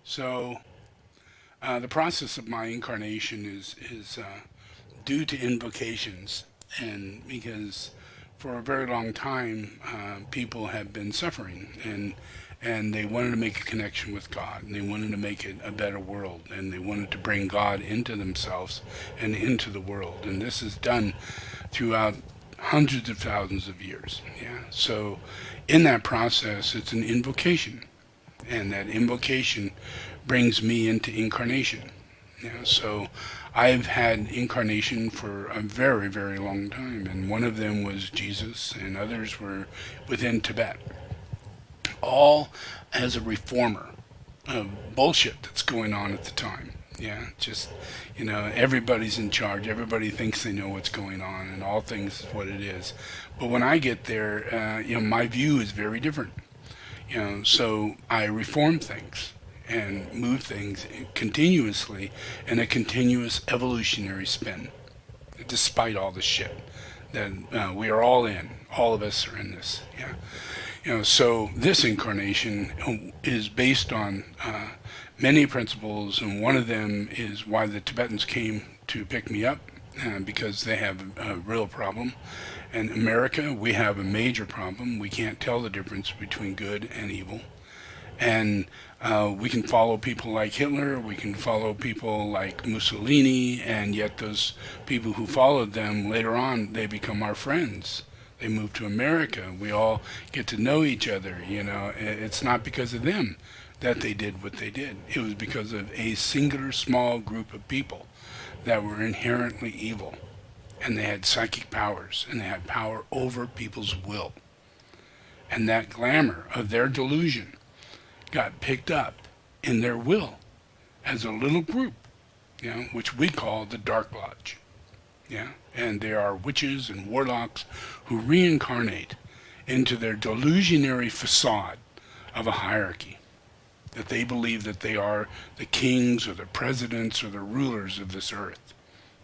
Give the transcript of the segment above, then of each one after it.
So the process of my incarnation is due to invocations, and because for a very long time people have been suffering, and they wanted to make a connection with God, and they wanted to make it a better world, and they wanted to bring God into themselves and into the world, and this is done throughout hundreds of thousands of years. Yeah. So in that process, it's an invocation, and that invocation brings me into incarnation. Yeah, so I've had incarnation for a very, very long time, and one of them was Jesus, and others were within Tibet, all as a reformer of bullshit that's going on at the time. Yeah, just, everybody's in charge. Everybody thinks they know what's going on, and all things is what it is. But when I get there, my view is very different. So I reform things and move things continuously in a continuous evolutionary spin, despite all the shit that we are all in. All of us are in this. Yeah. So this incarnation is based on many principles, and one of them is why the Tibetans came to pick me up, because they have a real problem. In America, we have a major problem. We can't tell the difference between good and evil. And we can follow people like Hitler, we can follow people like Mussolini, and yet those people who followed them, later on, they become our friends. They move to America. We all get to know each other. It's not because of them that they did what they did. It was because of a singular small group of people that were inherently evil. And they had psychic powers, and they had power over people's will. And that glamour of their delusion got picked up in their will as a little group, which we call the Dark Lodge. Yeah, and they are witches and warlocks who reincarnate into their delusionary facade of a hierarchy, that they believe that they are the kings or the presidents or the rulers of this earth.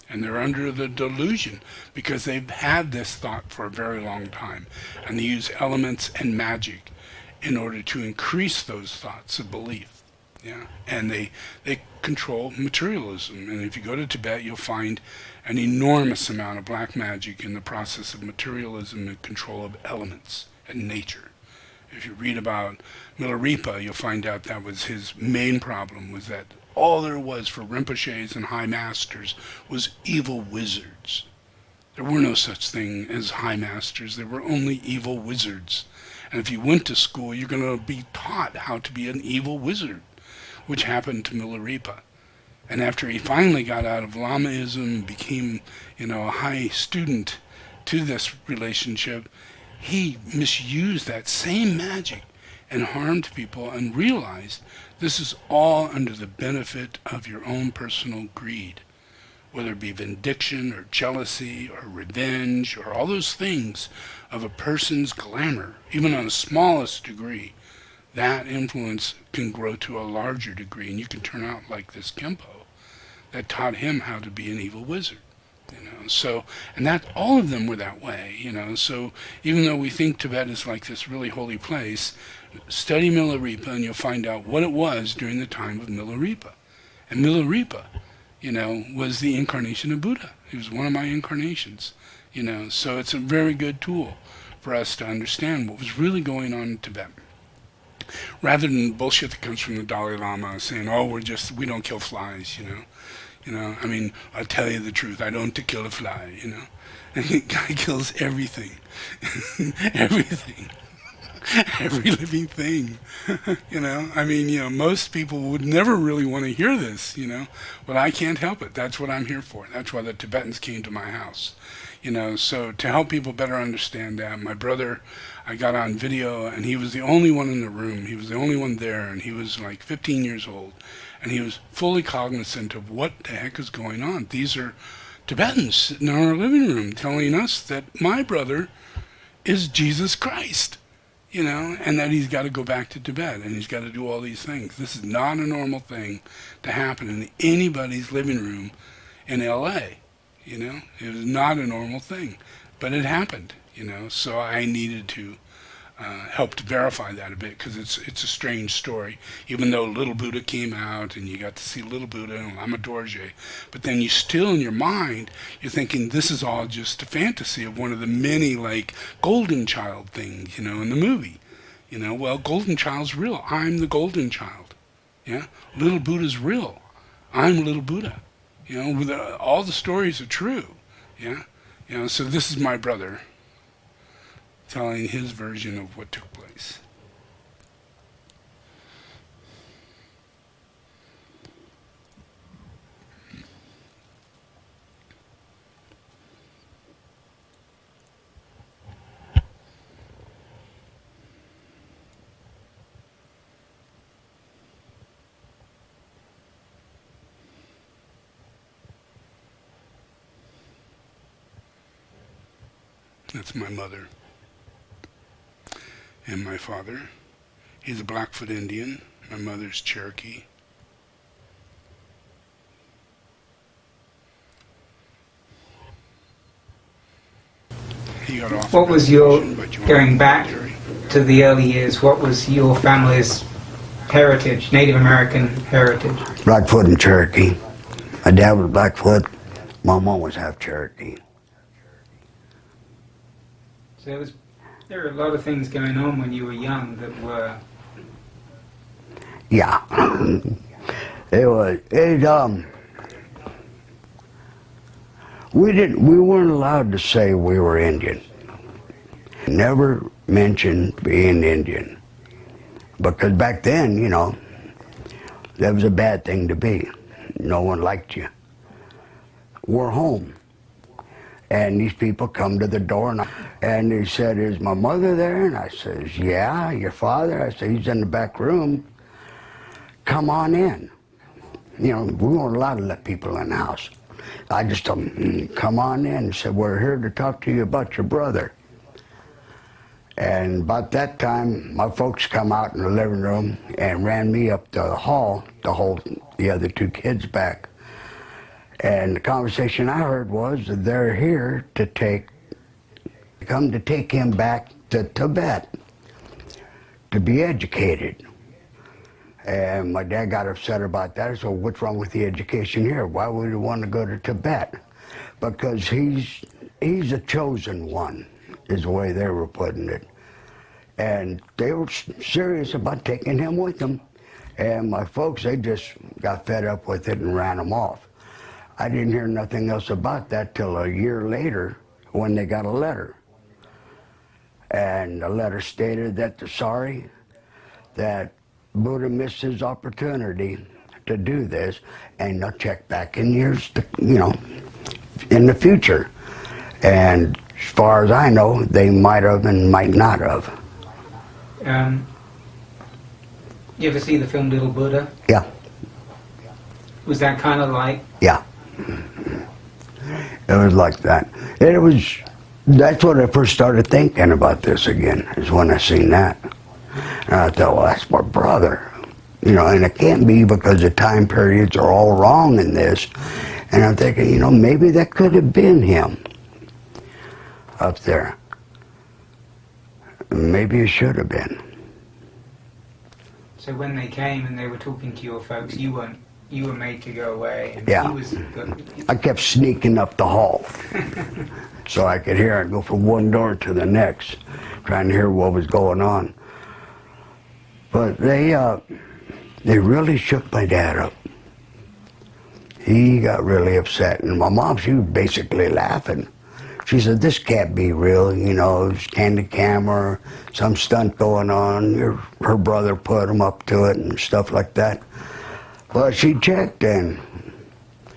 And they're under the delusion because they've had this thought for a very long time, and they use elements and magic in order to increase those thoughts of belief. Yeah, and they control materialism. And if you go to Tibet, you'll find an enormous amount of black magic in the process of materialism and control of elements and nature. If you read about Milarepa, you'll find out that was his main problem, was that all there was for Rinpoches and high masters was evil wizards. There were no such thing as high masters. There were only evil wizards. And if you went to school, you're going to be taught how to be an evil wizard, which happened to Milarepa. And after he finally got out of Lamaism and became, a high student to this relationship, he misused that same magic and harmed people, and realized this is all under the benefit of your own personal greed, whether it be vindication or jealousy or revenge or all those things of a person's glamour, even on the smallest degree. That influence can grow to a larger degree, and you can turn out like this Kempo that taught him how to be an evil wizard. So, and that all of them were that way. So even though we think Tibet is like this really holy place, study Milarepa and you'll find out what it was during the time of Milarepa. And Milarepa, was the incarnation of Buddha. He was one of my incarnations. So it's a very good tool for us to understand what was really going on in Tibet, rather than bullshit that comes from the Dalai Lama saying, "Oh, we don't kill flies," I'll tell you the truth, I don't to kill a fly, And the guy kills everything. Everything. Every living thing. Most people would never really want to hear this, but I can't help it. That's what I'm here for. That's why the Tibetans came to my house. So to help people better understand that, my brother, I got on video, and he was the only one in the room. He was the only one there, and he was like 15 years old. And he was fully cognizant of what the heck is going on. These are Tibetans sitting in our living room telling us that my brother is Jesus Christ, and that he's got to go back to Tibet, and he's got to do all these things. This is not a normal thing to happen in anybody's living room in LA. It was not a normal thing, but it happened. So I needed to helped verify that a bit, because it's a strange story. Even though Little Buddha came out and you got to see Little Buddha and Lama Dorje, but then you still in your mind you're thinking this is all just a fantasy of one of the many like golden child things, in the movie. Well, golden child's real. I'm the golden child. Yeah, Little Buddha's real. I'm Little Buddha. All the stories are true. Yeah, so this is my brother telling his version of what took place. That's my mother. And my father. He's a Blackfoot Indian. My mother's Cherokee. He got off. What was your, going back to the early years, what was your family's heritage, Native American heritage? Blackfoot and Cherokee. My dad was Blackfoot. My mom was half Cherokee. So there were a lot of things going on when you were young that were... Yeah. We weren't allowed to say we were Indian. Never mentioned being Indian. Because back then, that was a bad thing to be. No one liked you. We're home. And these people come to the door, and they said, "Is my mother there?" And I says, "Yeah." "Your father?" I said, "He's in the back room. Come on in." We weren't allowed to let people in the house. I just told them, "Come on in." And said, "We're here to talk to you about your brother." And about that time, my folks come out in the living room and ran me up the hall to hold the other two kids back. And the conversation I heard was that they're here to come to take him back to Tibet to be educated. And my dad got upset about that. So what's wrong with the education here? Why would he want to go to Tibet? Because he's a chosen one, is the way they were putting it. And they were serious about taking him with them. And my folks, they just got fed up with it and ran him off. I didn't hear nothing else about that till a year later when they got a letter. And the letter stated that they're sorry that Buddha missed his opportunity to do this, and they'll check back in years, in the future. And as far as I know, they might have and might not have. You ever see the film Little Buddha? Yeah. Was that kind of like? Yeah. It was like that. That's when I first started thinking about this again, is when I seen that. And I thought, well, that's my brother. And it can't be because the time periods are all wrong in this. And I'm thinking, maybe that could have been him up there. Maybe it should have been. So when they came and they were talking to your folks, you were made to go away. And Yeah. I kept sneaking up the hall so I could hear it go from one door to the next, trying to hear what was going on. But they really shook my dad up. He got really upset, and my mom, she was basically laughing. She said, "This can't be real, it's candid camera, some stunt going on. Her brother put him up to it and stuff like that." But she checked, and as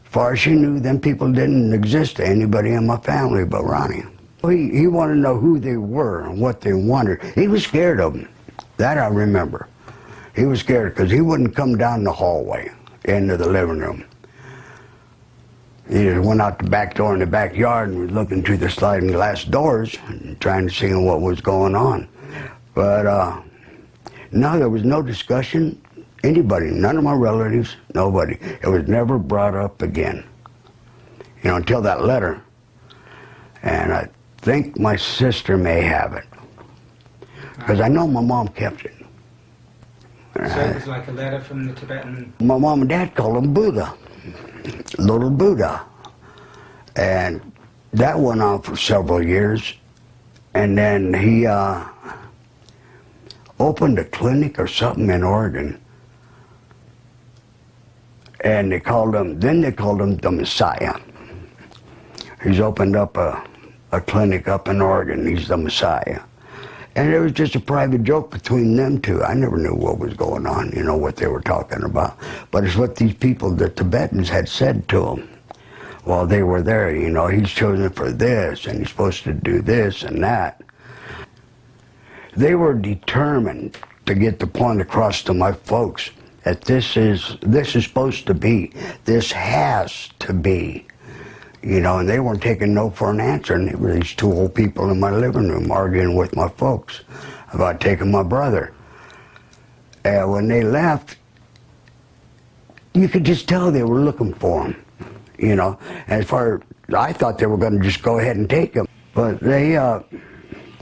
far as she knew, them people didn't exist to anybody in my family but Ronnie. He wanted to know who they were and what they wanted. He was scared of them. That I remember. He was scared because he wouldn't come down the hallway into the living room. He just went out the back door in the backyard and was looking through the sliding glass doors and trying to see what was going on. But no, there was no discussion. Anybody, none of my relatives, nobody. It was never brought up again, until that letter. And I think my sister may have it. because I know my mom kept it. So it was like a letter from the Tibetan. My mom and dad called him Buddha, little Buddha. And that went on for several years. And then he opened a clinic or something in Oregon. And they called him the Messiah. He's opened up a clinic up in Oregon. He's the Messiah. And it was just a private joke between them two. I never knew what was going on, you know, what they were talking about. But it's what these people, the Tibetans, had said to him while they were there. You know, he's chosen for this, and he's supposed to do this and that. They were determined to get the point across to my folks that this is supposed to be. This has to be. You know, and they weren't taking no for an answer, and there were these two old people in my living room arguing with my folks about taking my brother. And when they left, you could just tell they were looking for him, you know. As far as I thought they were going to just go ahead and take him, but they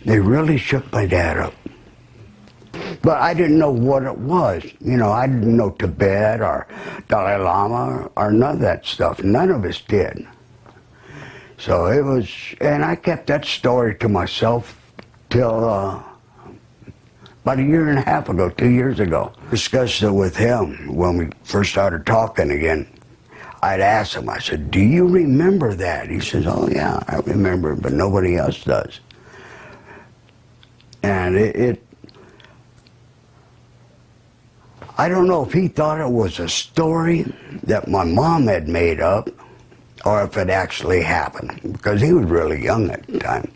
really shook my dad up. But I didn't know what it was. You know, I didn't know Tibet or Dalai Lama or none of that stuff. None of us did. So it was, and I kept that story to myself till about a year and a half ago, 2 years ago. Discussed it with him when we first started talking again. I'd asked him, I said, do you remember that? He says, oh yeah, I remember it, but nobody else does. And I don't know if he thought it was a story that my mom had made up, or if it actually happened, because he was really young at the time.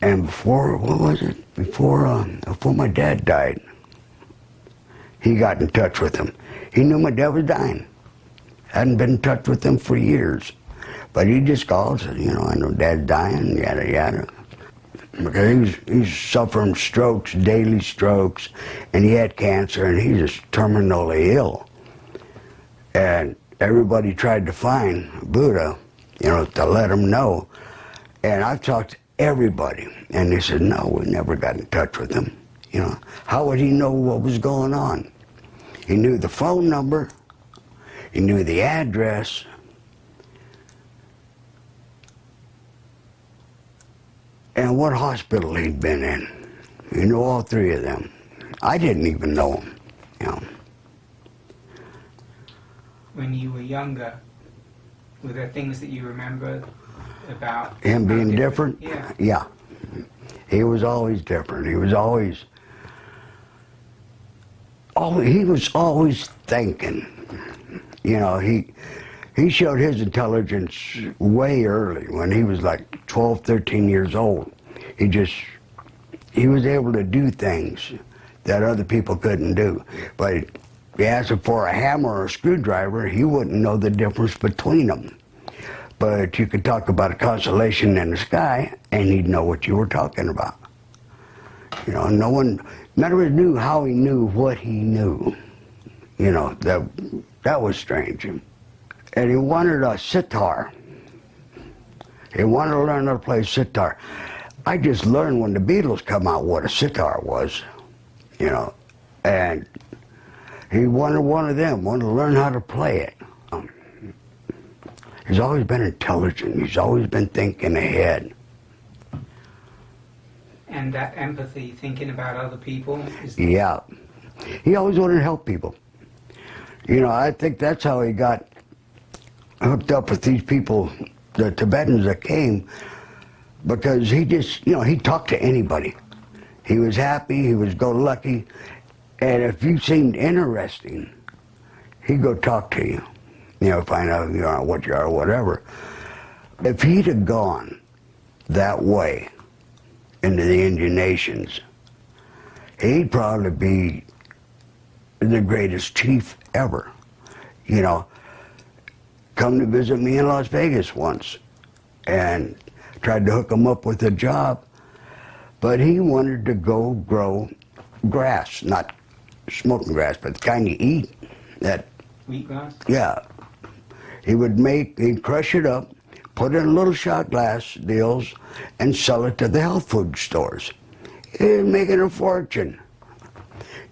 And before, what was it? Before my dad died, he got in touch with him. He knew my dad was dying. Hadn't been in touch with him for years. But he just called and said, you know, I know Dad's dying, yada, yada. Because he's suffering strokes, daily strokes, and he had cancer, and he's just terminally ill. And everybody tried to find Buddha, you know, to let him know. And I've talked to everybody, and they said, no, we never got in touch with him. You know, how would he know what was going on? He knew the phone number, he knew the address, and what hospital he'd been in. He knew all three of them. I didn't even know them, you know. When you were younger, were there things that you remember about him being different? Yeah. Yeah. He was always different. He was always thinking. You know, he showed his intelligence way early, when he was like 12, 13 years old. He was able to do things that other people couldn't do. But if you asked him for a hammer or a screwdriver, he wouldn't know the difference between them. But you could talk about a constellation in the sky, and he'd know what you were talking about. You know, no one never knew how he knew what he knew. You know, that was strange. And he wanted a sitar. He wanted to learn how to play sitar. I just learned when the Beatles come out what a sitar was, you know, and he wanted one of them, wanted to learn how to play it. He's always been intelligent. He's always been thinking ahead. And that empathy, thinking about other people? Yeah. He always wanted to help people. You know, I think that's how he got hooked up with these people, the Tibetans that came, because he just, you know, he talked to anybody. He was happy, he was go-lucky, and if you seemed interesting, he'd go talk to you. You know, find out, you know, what you are, whatever. If he'd have gone that way into the Indian nations, he'd probably be the greatest chief ever. You know, come to visit me in Las Vegas once and tried to hook him up with a job, but he wanted to go grow grass, not smoking grass, but the kind you eat. That wheatgrass? Yeah. He'd crush it up, put it in little shot glass deals, and sell it to the health food stores. He was making a fortune.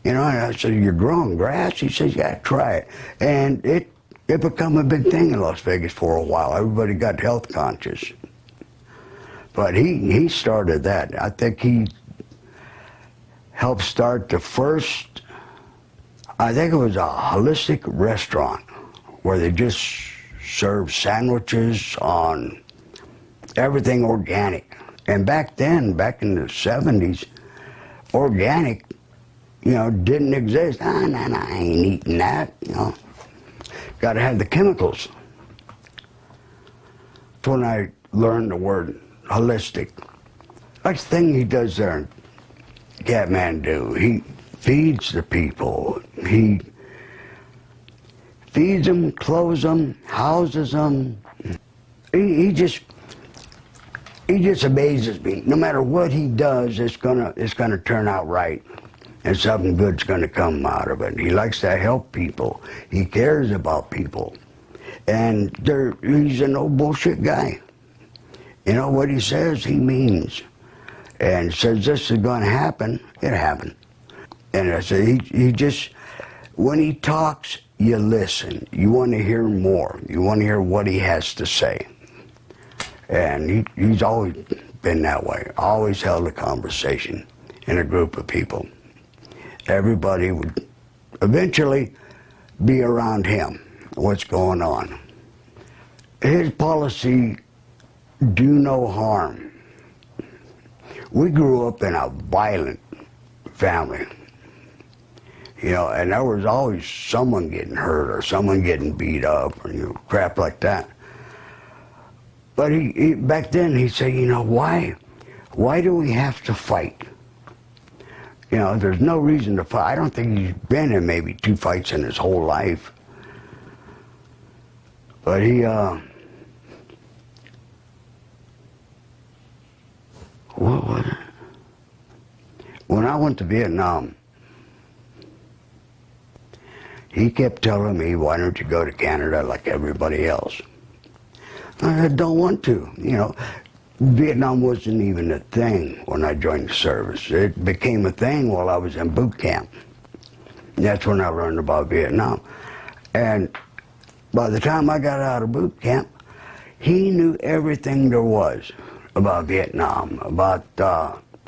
You know, and I said, "You're growing grass?" He says, "Yeah, try it." And it became a big thing in Las Vegas for a while. Everybody got health conscious. But he started that. I think he helped start the first, I think it was a holistic restaurant where they just served sandwiches on everything organic. And back then, back in the 70s, organic, you know, didn't exist. No, I ain't eating that, you know. Got to have the chemicals. That's when I learned the word holistic. Like the thing he does there in Kathmandu, he feeds the people. He feeds them, clothes them, houses them. He just amazes me. No matter what he does, it's gonna turn out right, and something good's gonna come out of it. He likes to help people. He cares about people, and he's a no bullshit guy. You know what he says, he means. And says this is gonna happen, it happened. And I said he just, when he talks, you listen. You want to hear more. You want to hear what he has to say. And he's always been that way. Always held a conversation in a group of people. Everybody would eventually be around him. What's going on? His policy, do no harm. We grew up in a violent family. You know, and there was always someone getting hurt or someone getting beat up or, you know, crap like that. But he back then he said, you know, why do we have to fight? You know, there's no reason to fight. I don't think he's been in maybe 2 fights in his whole life. But he, what was it? When I went to Vietnam, he kept telling me, why don't you go to Canada like everybody else? I don't want to. You know, Vietnam wasn't even a thing when I joined the service. It became a thing while I was in boot camp. That's when I learned about Vietnam. And by the time I got out of boot camp, he knew everything there was about Vietnam, about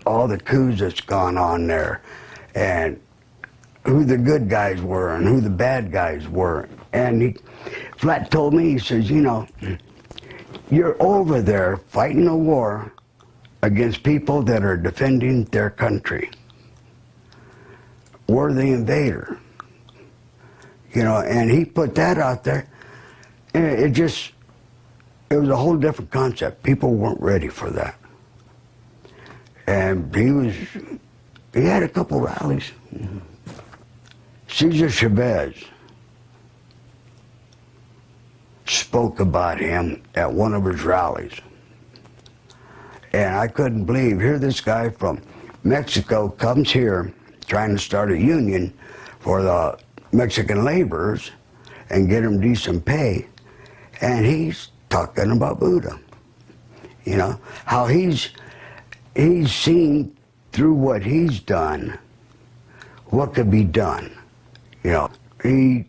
all the coups that's gone on there, and who the good guys were and who the bad guys were. And he flat told me, he says, you know, you're over there fighting a war against people that are defending their country. We're the invader. You know, and he put that out there, and it was a whole different concept. People weren't ready for that. And he had a couple rallies. Cesar Chavez spoke about him at one of his rallies. And I couldn't believe, here this guy from Mexico comes here trying to start a union for the Mexican laborers and get them decent pay, and he's talking about Buddha. You know, how he's seen through what he's done, what could be done. You know, they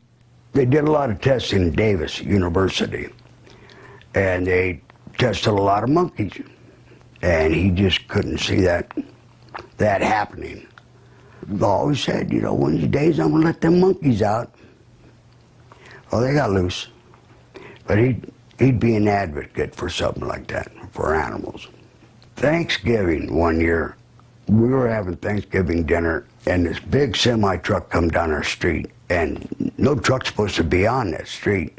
did a lot of testing in Davis University, and they tested a lot of monkeys, and he just couldn't see that happening. He always said, you know, one of these days I'm gonna let them monkeys out. Well, they got loose, but he'd be an advocate for something like that, for animals. Thanksgiving one year, we were having Thanksgiving dinner, and this big semi-truck come down our street, and no truck's supposed to be on that street.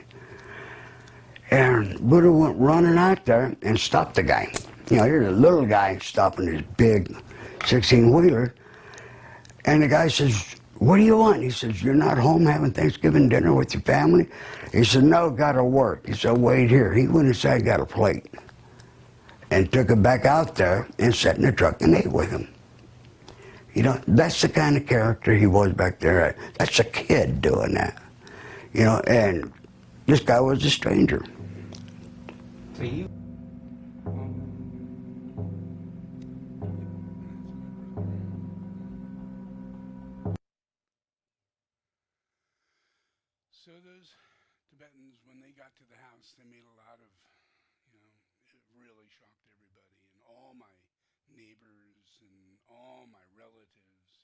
And Buddha went running out there and stopped the guy. You know, here's a little guy stopping his big 16-wheeler, and the guy says, what do you want? He says, you're not home having Thanksgiving dinner with your family? He said, no, gotta work. He said, wait here. He went inside, got a plate, and took it back out there and sat in the truck and ate with him. You know, that's the kind of character he was back there. That's a kid doing that. You know, and this guy was a stranger. So you So those Tibetans, when they got to the house, they made a lot of, it really shocked everybody, and all my neighbors and all my relatives,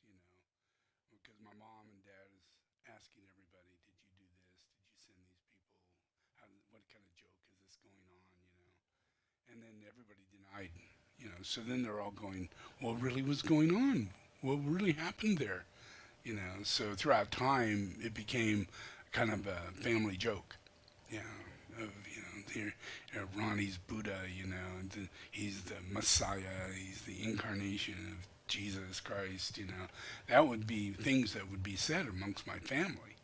because my mom and dad is asking everybody, did you do this? Did you send these people? What kind of joke is this going on? And then everybody denied, so then they're all going, what really was going on? What really happened there? So throughout time, it became kind of a family joke, of, Ronnie's Buddha, he's the Messiah, he's the incarnation of Jesus Christ, that would be things that would be said amongst my family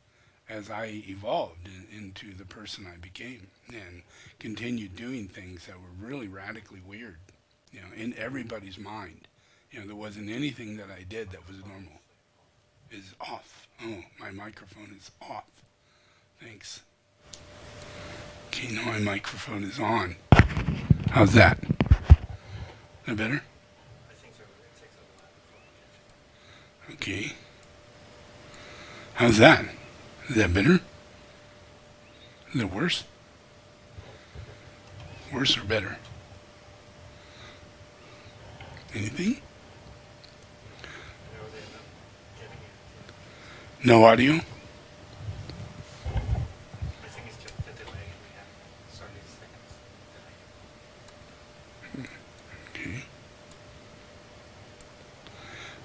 as I evolved into the person I became and continued doing things that were really radically weird, in everybody's mind. There wasn't anything that I did that was normal. Is off. Oh, my microphone is off. Thanks. Okay, now my microphone is on. How's that? Is that better? I think so. It takes a while before. Okay. How's that? Is that better? Is it worse? Worse or better? Anything? No, they're not getting it. No audio? I think it's just the delay. We have 30 seconds delay. Okay.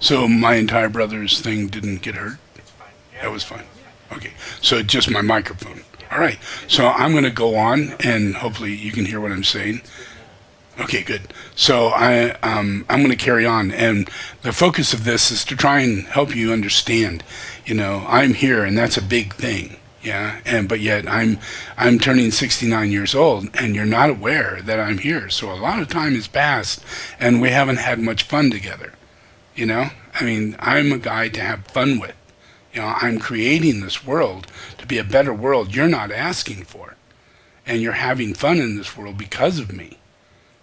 So my entire brother's thing didn't get hurt? It's fine. Yeah, That was fine. Okay, so just my microphone. All right, so I'm going to go on, and hopefully you can hear what I'm saying. Okay, good. So I'm going to carry on, and the focus of this is to try and help you understand. I'm here, and that's a big thing. Yeah, but yet I'm turning 69 years old, and you're not aware that I'm here. So a lot of time has passed, and we haven't had much fun together. I'm a guy to have fun with. I'm creating this world to be a better world you're not asking for. And you're having fun in this world because of me.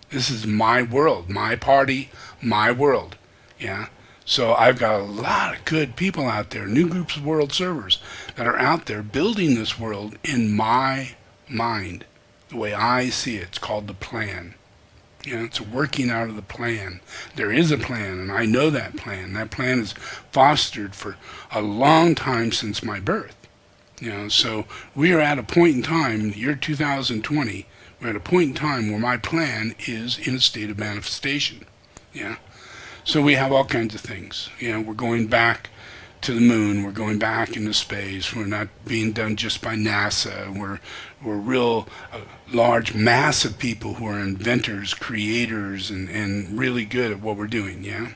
This is my world, my party, my world. Yeah? So I've got a lot of good people out there, new groups of world servers that are out there building this world in my mind, the way I see it. It's called the plan. It's a working out of the plan. There is a plan, and I know that plan. That plan is fostered for a long time since my birth. So we are at a point in time, the year 2020, we're at a point in time where my plan is in a state of manifestation. Yeah. So we have all kinds of things. We're going back to the moon. We're going back into space. We're not being done just by NASA. We're real large mass of people who are inventors, creators, and really good at what we're doing. Yeah.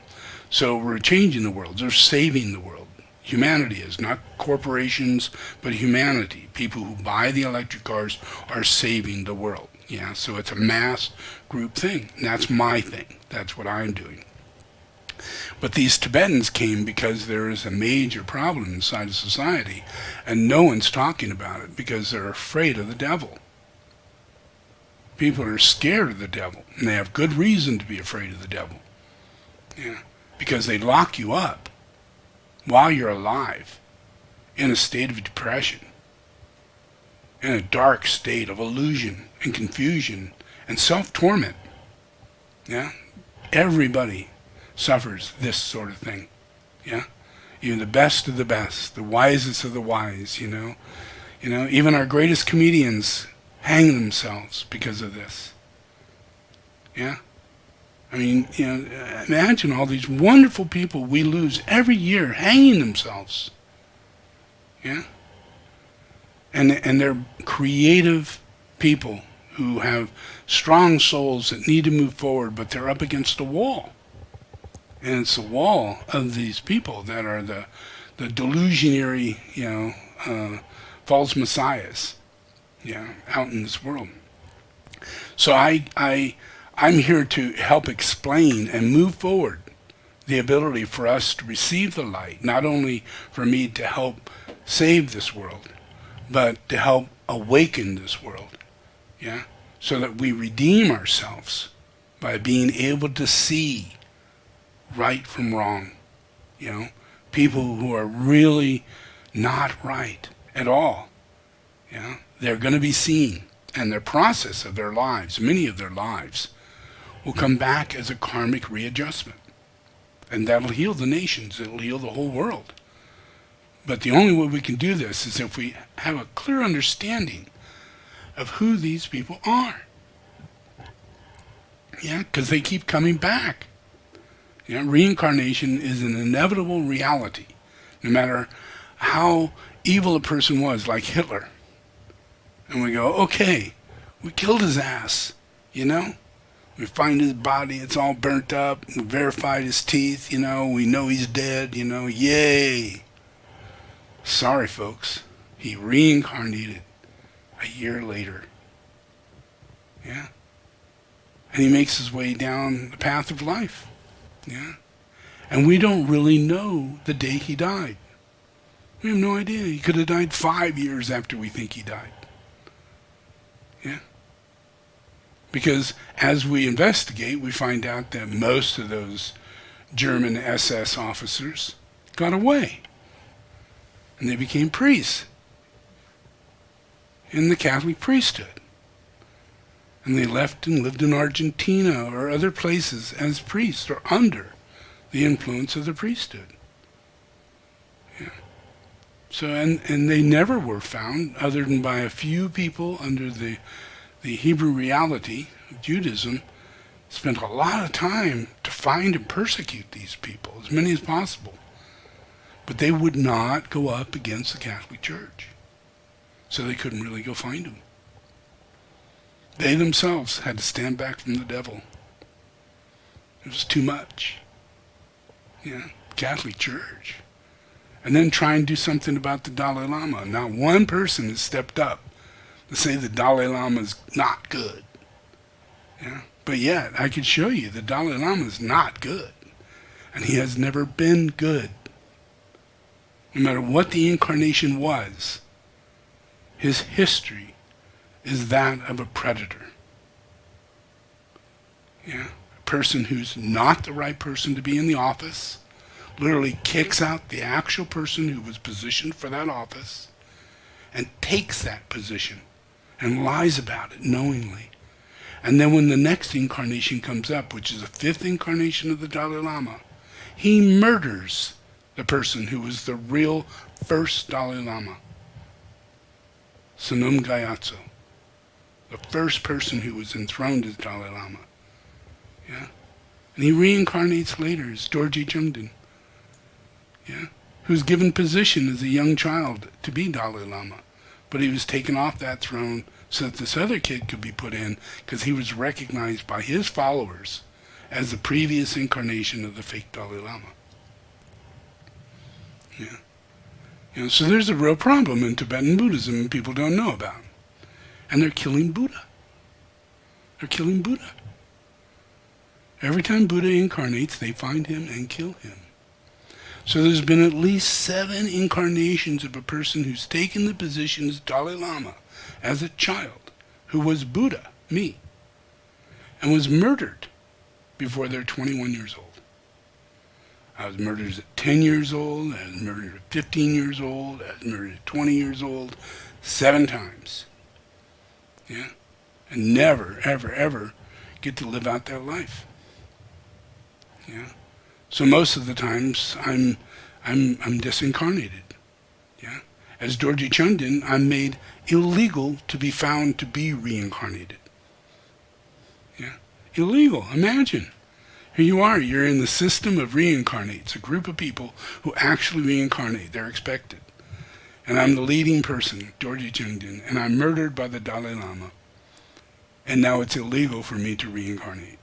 So we're changing the world. We're saving the world. Humanity is not corporations, but humanity. People who buy the electric cars are saving the world. Yeah. So it's a mass group thing. And that's my thing. That's what I'm doing. But these Tibetans came because there is a major problem inside of society, and no one's talking about it because they're afraid of the devil. People are scared of the devil, and they have good reason to be afraid of the devil. Yeah, because they lock you up while you're alive in a state of depression, in a dark state of illusion and confusion and self-torment. Yeah, everybody suffers this sort of thing. Yeah, even the best of the best, the wisest of the wise. Even our greatest comedians hang themselves because of this. Yeah, imagine all these wonderful people we lose every year hanging themselves. Yeah, and they're creative people who have strong souls that need to move forward, but they're up against a wall. And it's the wall of these people that are the delusionary, false messiahs, out in this world. So I'm here to help explain and move forward the ability for us to receive the light, not only for me to help save this world, but to help awaken this world, so that we redeem ourselves by being able to see right from wrong. People who are really not right at all, Yeah, they're going to be seen, and their process of their lives, many of their lives, will come back as a karmic readjustment. And that'll heal the nations, it'll heal the whole world. But the only way we can do this is if we have a clear understanding of who these people are. Yeah, because they keep coming back. You know, reincarnation is an inevitable reality, no matter how evil a person was, like Hitler. And we go, okay, we killed his ass, you know? We find his body, it's all burnt up, we verified his teeth, you know, we know he's dead, you know, yay. Sorry, folks, he reincarnated a year later. Yeah? And he makes his way down the path of life. Yeah? And we don't really know the day he died. We have no idea. He could have died 5 years after we think he died. Yeah? Because as we investigate, we find out that most of those German SS officers got away. And they became priests in the Catholic priesthood. And they left and lived in Argentina or other places as priests or under the influence of the priesthood. Yeah. So, and they never were found other than by a few people under the Hebrew reality of Judaism. Spent a lot of time to find and persecute these people, as many as possible. But they would not go up against the Catholic Church. So they couldn't really go find them. They themselves had to stand back from the devil. It was too much. Yeah, Catholic Church. And then try and do something about the Dalai Lama. Not one person has stepped up to say the Dalai Lama is not good. Yeah, but yet I could show you the Dalai Lama is not good. And he has never been good. No matter what the incarnation was, his history is that of a predator. Yeah, a person who's not the right person to be in the office, literally kicks out the actual person who was positioned for that office, and takes that position, and lies about it knowingly. And then when the next incarnation comes up, which is the 5th incarnation of the Dalai Lama, he murders the person who was the real first Dalai Lama, Sonam Gyatso, the first person who was enthroned as Dalai Lama. Yeah? And he reincarnates later as Dorje Jungden, yeah? Who's given position as a young child to be Dalai Lama. But he was taken off that throne so that this other kid could be put in, because he was recognized by his followers as the previous incarnation of the fake Dalai Lama. Yeah. You know, so there's a real problem in Tibetan Buddhism people don't know about. And they're killing Buddha. They're killing Buddha. Every time Buddha incarnates, they find him and kill him. So there's been at least 7 incarnations of a person who's taken the position as Dalai Lama as a child, who was Buddha, me, and was murdered before they're 21 years old. I was murdered at 10 years old, I was murdered at 15 years old, I was murdered at 20 years old, 7 times. Yeah? And never, ever, ever get to live out that life. Yeah? So most of the times I'm disincarnated. Yeah? As Dorje Jungden, I'm made illegal to be found to be reincarnated. Yeah? Illegal. Imagine. Here you are, you're in the system of reincarnates, a group of people who actually reincarnate. They're expected. And I'm the leading person, Dorje Jungden, and I'm murdered by the Dalai Lama. And now it's illegal for me to reincarnate.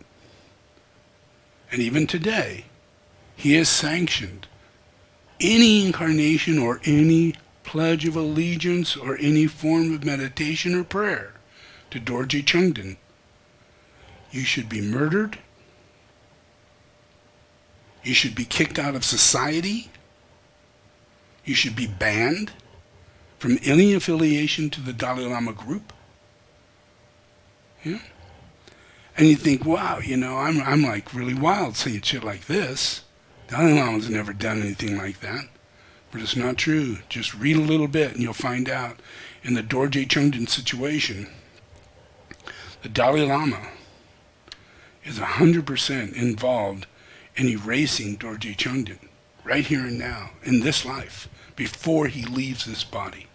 And even today, he has sanctioned any incarnation or any pledge of allegiance or any form of meditation or prayer to Dorje Jungden. You should be murdered. You should be kicked out of society. You should be banned from any affiliation to the Dalai Lama group. Yeah? And you think, wow, you know, I'm like really wild saying shit like this. Dalai Lama's never done anything like that. But it's not true. Just read a little bit and you'll find out. in the Dorje Chungden situation, the Dalai Lama is 100% involved in erasing Dorje Chungden right here and now, in this life, before he leaves this body.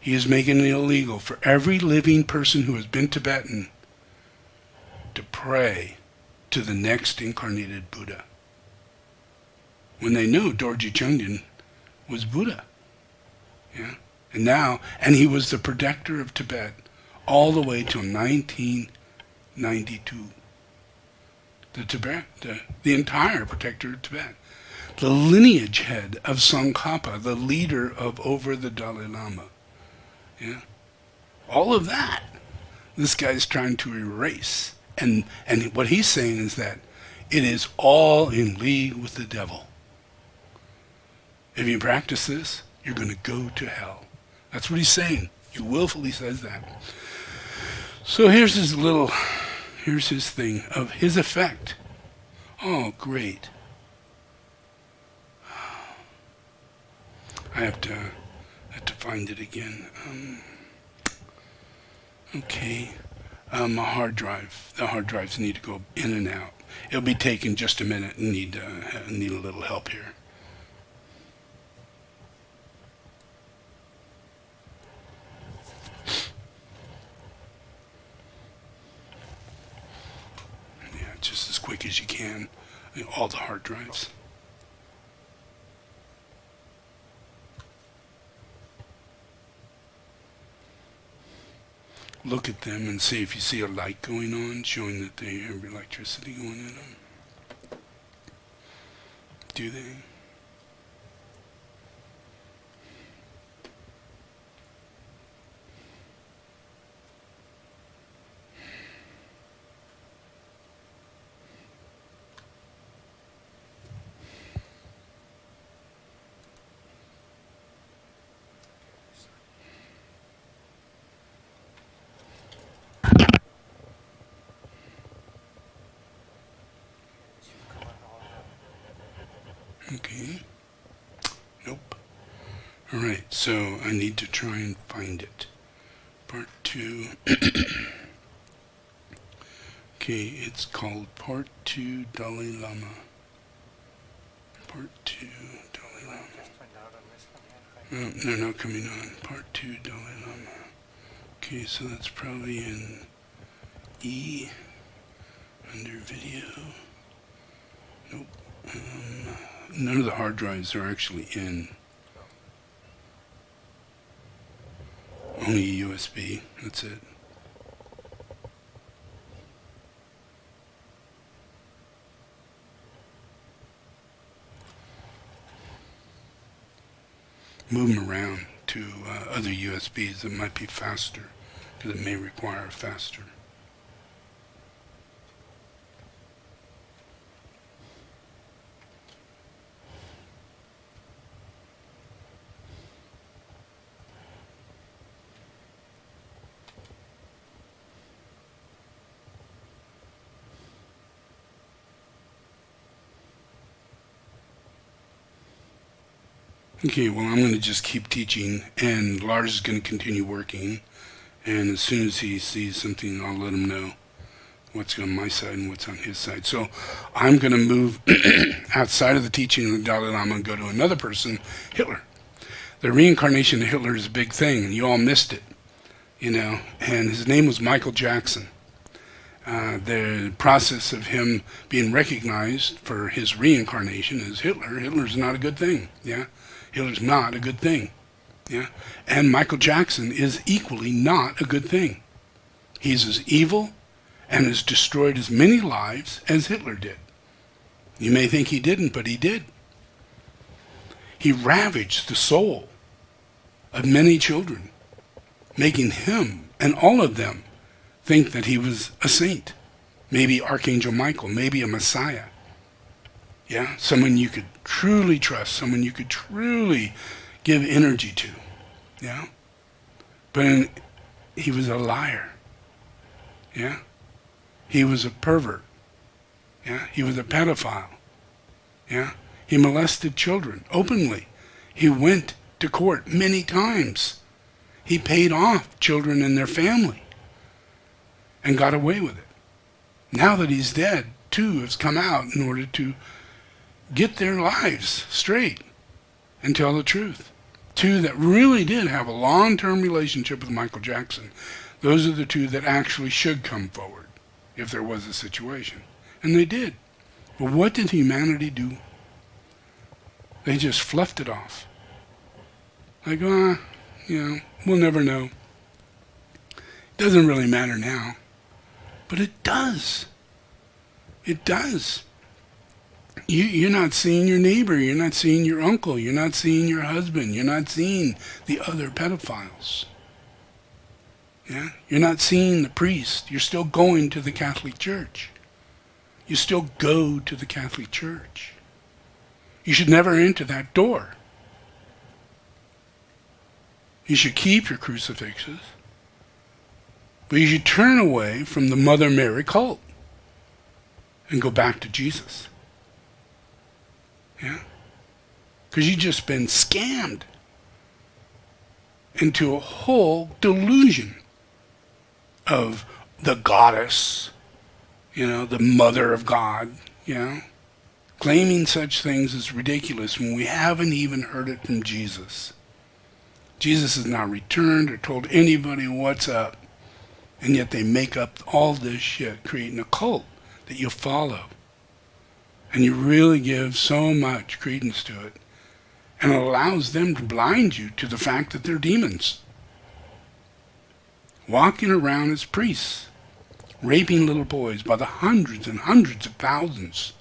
He is making it illegal for every living person who has been Tibetan to pray to the next incarnated Buddha, when they knew Dorje Chungden was Buddha. Yeah? And he was the protector of Tibet all the way till 1992. The entire protector of Tibet. The lineage head of Tsongkhapa, the leader of over the Dalai Lama. Yeah? All of that, this guy's trying to erase. And what he's saying is that it is all in league with the devil. If you practice this, you're going to go to hell. That's what he's saying. He willfully says that. So here's his thing of his effect. Oh, great. I have to find it again. Okay. My hard drive. The hard drives need to go in and out. It'll be taking just a minute and need a little help here. Yeah, just as quick as you can. All the hard drives. Look at them and see if you see a light going on, showing that they have electricity going in them. Do they? Okay. Nope. Alright, so I need to try and find it. Part 2. Okay, it's called Part 2 Dalai Lama. Part 2 Dalai Lama. No, they're not coming on. Part 2 Dalai Lama. Okay, so that's probably in E, under video. Nope. None of the hard drives are actually in. Only USB, that's it. Move them around to other USBs that might be faster, because it may require faster. Okay, well, I'm going to just keep teaching, and Lars is going to continue working, and as soon as he sees something, I'll let him know what's on my side and what's on his side. So I'm going to move outside of the teaching of the Dalai Lama and go to another person, Hitler. The reincarnation of Hitler is a big thing, and you all missed it, and his name was Michael Jackson. The process of him being recognized for his reincarnation as Hitler. Hitler's not a good thing, yeah? Hitler's not a good thing, yeah? And Michael Jackson is equally not a good thing. He's as evil and has destroyed as many lives as Hitler did. You may think he didn't, but he did. He ravaged the soul of many children, making him and all of them think that he was a saint, maybe Archangel Michael, maybe a Messiah. Yeah, someone you could truly trust, someone you could truly give energy to. Yeah, but he was a liar. Yeah, he was a pervert. Yeah, he was a pedophile. Yeah, he molested children openly. He went to court many times. He paid off children and their family and got away with it. Now that he's dead, two have come out in order to get their lives straight and tell the truth. Two that really did have a long-term relationship with Michael Jackson. Those are the two that actually should come forward if there was a situation. And they did. But what did humanity do? They just fluffed it off. Like, we'll never know. Doesn't really matter now. But it does. It does. You're not seeing your neighbor, you're not seeing your uncle, you're not seeing your husband, you're not seeing the other pedophiles. Yeah? You're not seeing the priest. You're still going to the Catholic Church. You still go to the Catholic Church. You should never enter that door. You should keep your crucifixes, but you should turn away from the Mother Mary cult and go back to Jesus. Yeah? Because you've just been scammed into a whole delusion of the goddess, the mother of God, Claiming such things is ridiculous when we haven't even heard it from Jesus. Jesus has not returned or told anybody what's up, and yet they make up all this shit, creating a cult that you follow. And you really give so much credence to it, and it allows them to blind you to the fact that they're demons. Walking around as priests, raping little boys by the hundreds and hundreds of thousands.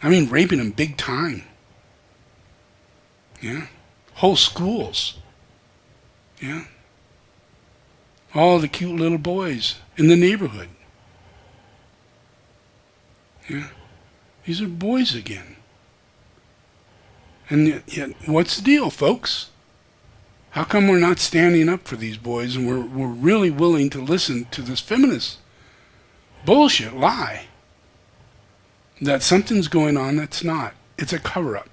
I mean, raping them big time. Yeah? Whole schools. Yeah? All the cute little boys in the neighborhood. Yeah? These are boys again. And yet, what's the deal, folks? How come we're not standing up for these boys and we're really willing to listen to this feminist bullshit lie that something's going on that's not? It's a cover-up.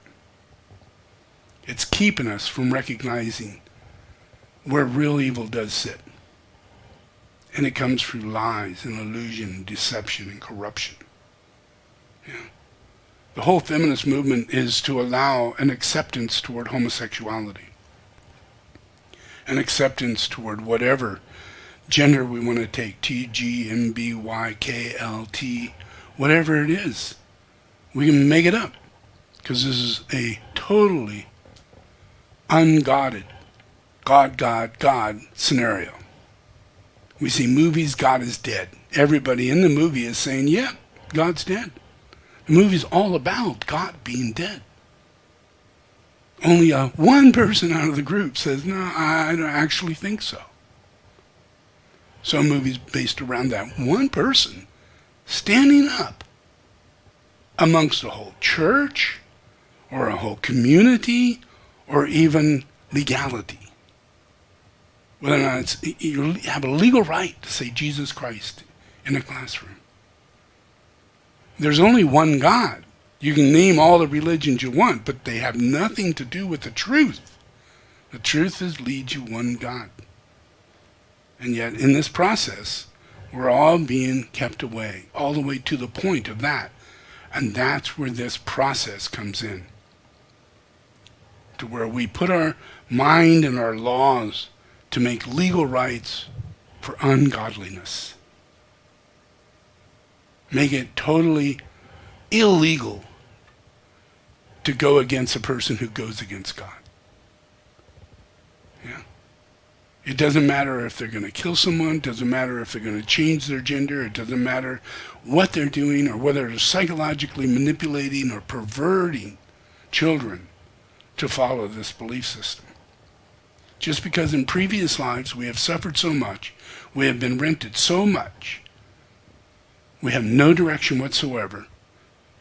It's keeping us from recognizing where real evil does sit. And it comes through lies and illusion, deception and corruption. Yeah. The whole feminist movement is to allow an acceptance toward homosexuality. An acceptance toward whatever gender we want to take, T, G, M, B, Y, K, L, T, whatever it is. We can make it up, because this is a totally ungodded, God scenario. We see movies, God is dead. Everybody in the movie is saying, yeah, God's dead. The movie's all about God being dead. Only one person out of the group says, no, I don't actually think so. Some movies based around that one person standing up amongst a whole church or a whole community or even legality. Whether or not you have a legal right to say Jesus Christ in a classroom. There's only one God. You can name all the religions you want, but they have nothing to do with the truth. The truth is leads you one God. And yet in this process, we're all being kept away, all the way to the point of that. And that's where this process comes in. To where we put our mind and our laws to make legal rights for ungodliness. Make it totally illegal to go against a person who goes against God. Yeah. It doesn't matter if they're going to kill someone, it doesn't matter if they're going to change their gender, it doesn't matter what they're doing or whether they're psychologically manipulating or perverting children to follow this belief system. Just because in previous lives we have suffered so much, we have been rented so much, we have no direction whatsoever,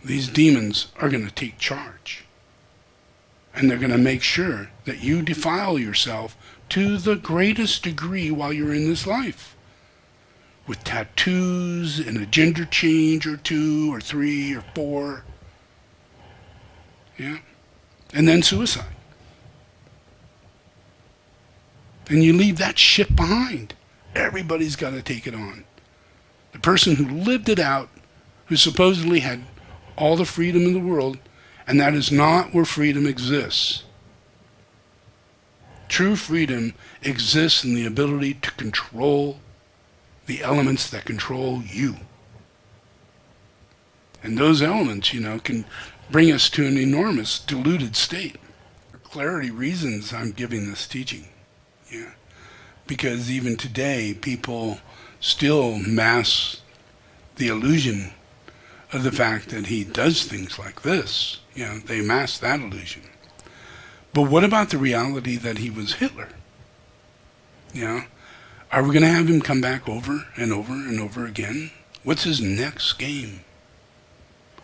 these demons are going to take charge. And they're going to make sure that you defile yourself to the greatest degree while you're in this life. With tattoos and a gender change or 2 or 3 or 4. Yeah. and then suicide. And you leave that shit behind. Everybody's got to take it on. The person who lived it out, who supposedly had all the freedom in the world, and that is not where freedom exists. True freedom exists in the ability to control the elements that control you. And those elements, can bring us to an enormous deluded state. For clarity reasons, I'm giving this teaching. Yeah. Because even today, people still mask the illusion of the fact that he does things like this. They mask that illusion. But what about the reality that he was Hitler? Are we going to have him come back over and over and over again? What's his next game?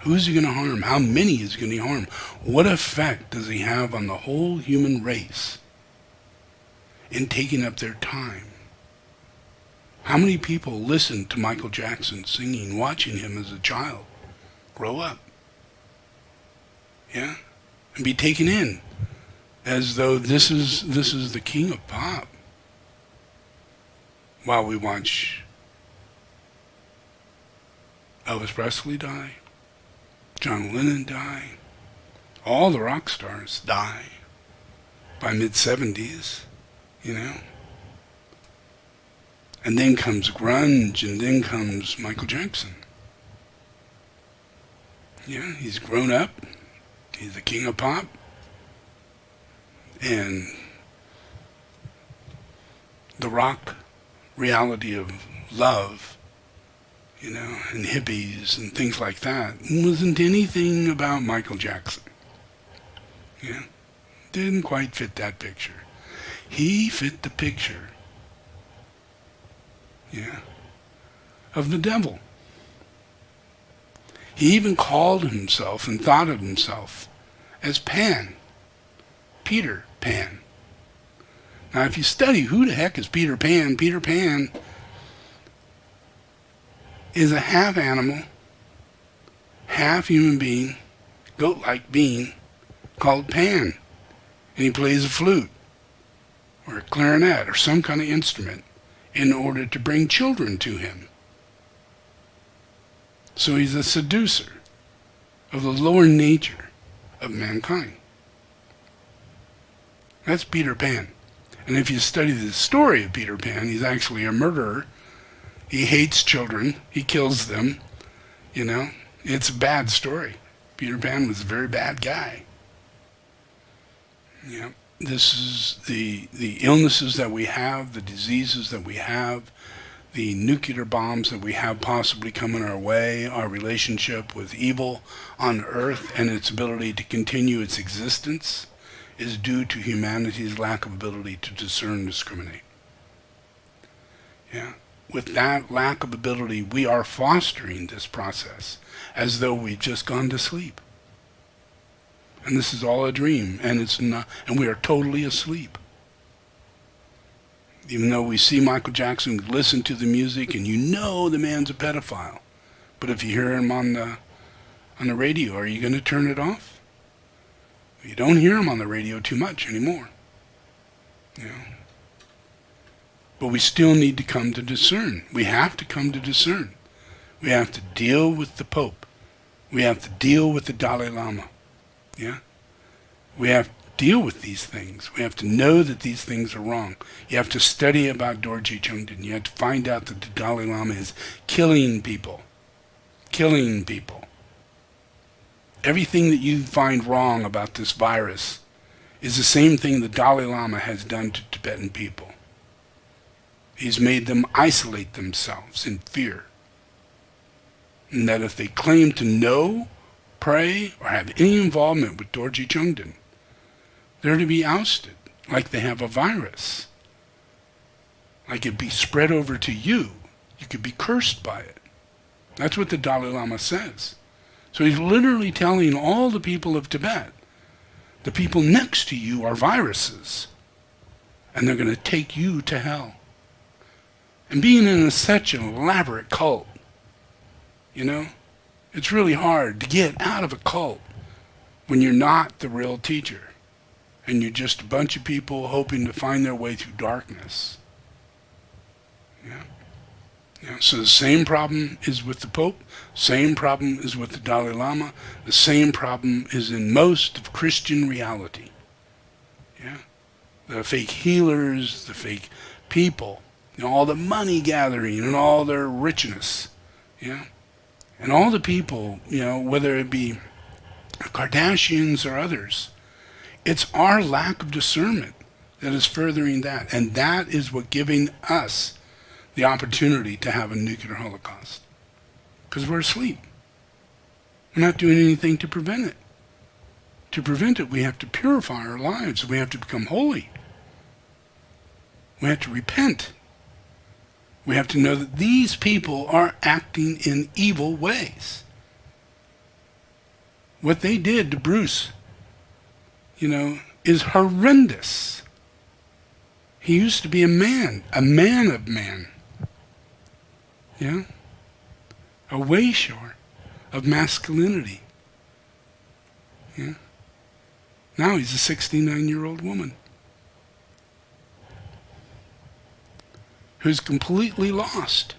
Who's he going to harm? How many is he going to harm? What effect does he have on the whole human race in taking up their time? How many people listened to Michael Jackson singing, watching him as a child grow up? Yeah? And be taken in as though this is the king of pop. While we watch Elvis Presley die, John Lennon die, all the rock stars die by mid-70s, And then comes grunge, and then comes Michael Jackson. Yeah, he's grown up. He's the king of pop. And the rock reality of love, and hippies and things like that wasn't anything about Michael Jackson. Yeah, didn't quite fit that picture. He fit the picture, of the devil. He even called himself and thought of himself as Pan, Peter Pan. Now, if you study who the heck is Peter Pan is a half animal, half human being, goat-like being called Pan. And he plays a flute or a clarinet or some kind of instrument in order to bring children to him. So he's a seducer of the lower nature of mankind. That's Peter Pan. And if you study the story of Peter Pan, he's actually a murderer. He hates children. He kills them. It's a bad story. Peter Pan was a very bad guy. Yeah. This is the illnesses that we have, the diseases that we have, the nuclear bombs that we have possibly coming our way, our relationship with evil on earth and its ability to continue its existence is due to humanity's lack of ability to discern and discriminate. Yeah. With that lack of ability, we are fostering this process as though we've just gone to sleep. And this is all a dream, and it's not, and we are totally asleep. Even though we see Michael Jackson, listen to the music, and the man's a pedophile. But if you hear him on the radio, are you going to turn it off? You don't hear him on the radio too much anymore. But we still need to come to discern. We have to come to discern. We have to deal with the Pope. We have to deal with the Dalai Lama. Yeah? We have to deal with these things. We have to know that these things are wrong. You have to study about Dorje Chungden. You have to find out that the Dalai Lama is killing people. Killing people. Everything that you find wrong about this virus is the same thing the Dalai Lama has done to Tibetan people. He's made them isolate themselves in fear. And that if they claim to know, pray, or have any involvement with Dorje Chungden, they're to be ousted, like they have a virus. Like it'd be spread over to you. You could be cursed by it. That's what the Dalai Lama says. So he's literally telling all the people of Tibet, the people next to you are viruses, and they're going to take you to hell. And being in such an elaborate cult, it's really hard to get out of a cult when you're not the real teacher, and you're just a bunch of people hoping to find their way through darkness. Yeah. Yeah. So the same problem is with the Pope, same problem is with the Dalai Lama, the same problem is in most of Christian reality. Yeah. The fake healers, the fake people, all the money gathering and all their richness. Yeah. And all the people, whether it be Kardashians or others, it's our lack of discernment that is furthering that. And that is what giving us the opportunity to have a nuclear holocaust. Because we're asleep. We're not doing anything to prevent it. To prevent it, we have to purify our lives. We have to become holy. We have to repent. We have to know that these people are acting in evil ways. What they did to Bruce, is horrendous. He used to be a man of man. Yeah? A way short of masculinity. Yeah? Now he's a 69-year-old woman who's completely lost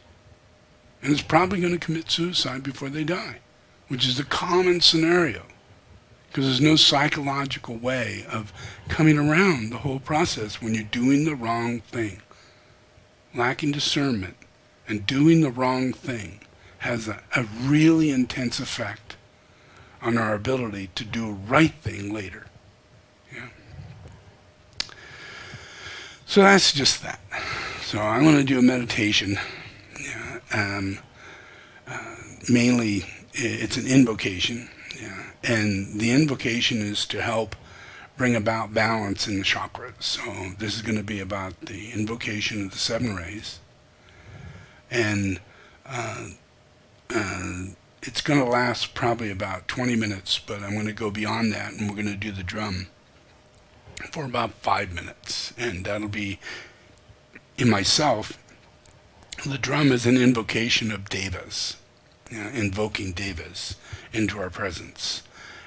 and is probably going to commit suicide before they die, which is a common scenario, because there's no psychological way of coming around the whole process when you're doing the wrong thing. Lacking discernment and doing the wrong thing has a really intense effect on our ability to do a right thing later. Yeah. So that's just that. So I'm going to do a meditation. Yeah. Mainly, it's an invocation. Yeah. And the invocation is to help bring about balance in the chakras. So this is going to be about the invocation of the 7 rays. And it's going to last probably about 20 minutes, but I'm going to go beyond that, and we're going to do the drum for about 5 minutes. And that'll be, in myself, the drum is an invocation of devas, invoking devas into our presence,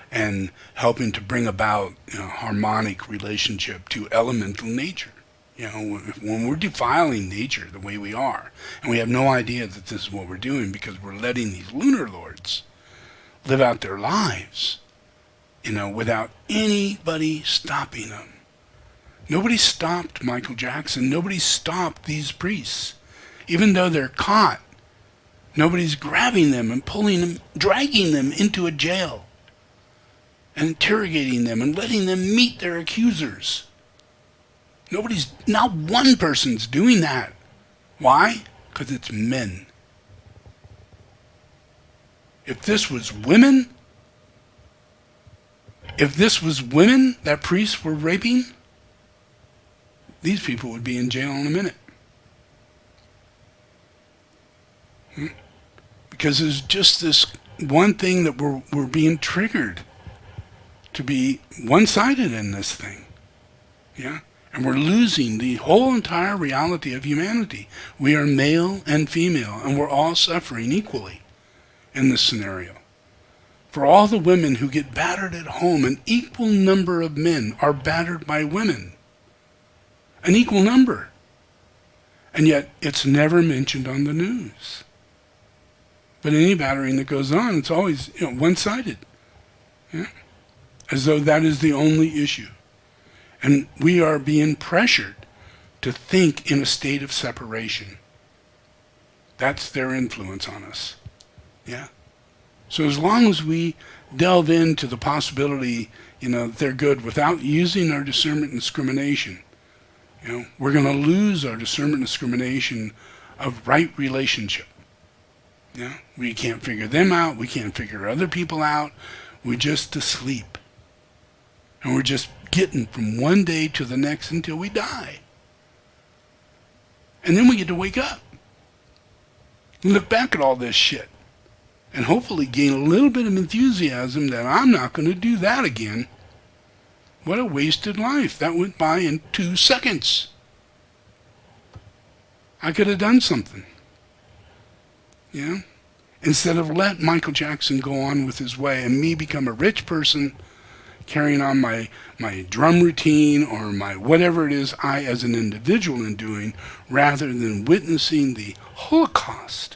and helping to bring about harmonic relationship to elemental nature. When we're defiling nature the way we are, and we have no idea that this is what we're doing because we're letting these lunar lords live out their lives, without anybody stopping them. Nobody stopped Michael Jackson. Nobody stopped these priests. Even though they're caught, nobody's grabbing them and pulling them, dragging them into a jail, and interrogating them and letting them meet their accusers. Not one person's doing that. Why? Because it's men. If this was women that priests were raping, these people would be in jail in a minute. Because there's just this one thing that we're being triggered to be one-sided in this thing. Yeah? And we're losing the whole entire reality of humanity. We are male and female, and we're all suffering equally in this scenario. For all the women who get battered at home, an equal number of men are battered by women. An equal number. And yet, it's never mentioned on the news. But any battering that goes on, it's always one-sided. Yeah? As though that is the only issue. And we are being pressured to think in a state of separation. That's their influence on us. Yeah? So as long as we delve into the possibility, that they're good without using our discernment and discrimination, we're going to lose our discernment and discrimination of right relationship. Yeah? We can't figure them out. We can't figure other people out. We're just asleep. And we're just getting from one day to the next until we die. And then we get to wake up and look back at all this shit and hopefully gain a little bit of enthusiasm that I'm not going to do that again. What a wasted life. That went by in 2 seconds. I could have done something. Instead of let Michael Jackson go on with his way and me become a rich person carrying on my drum routine or my whatever it is I as an individual am doing, rather than witnessing the Holocaust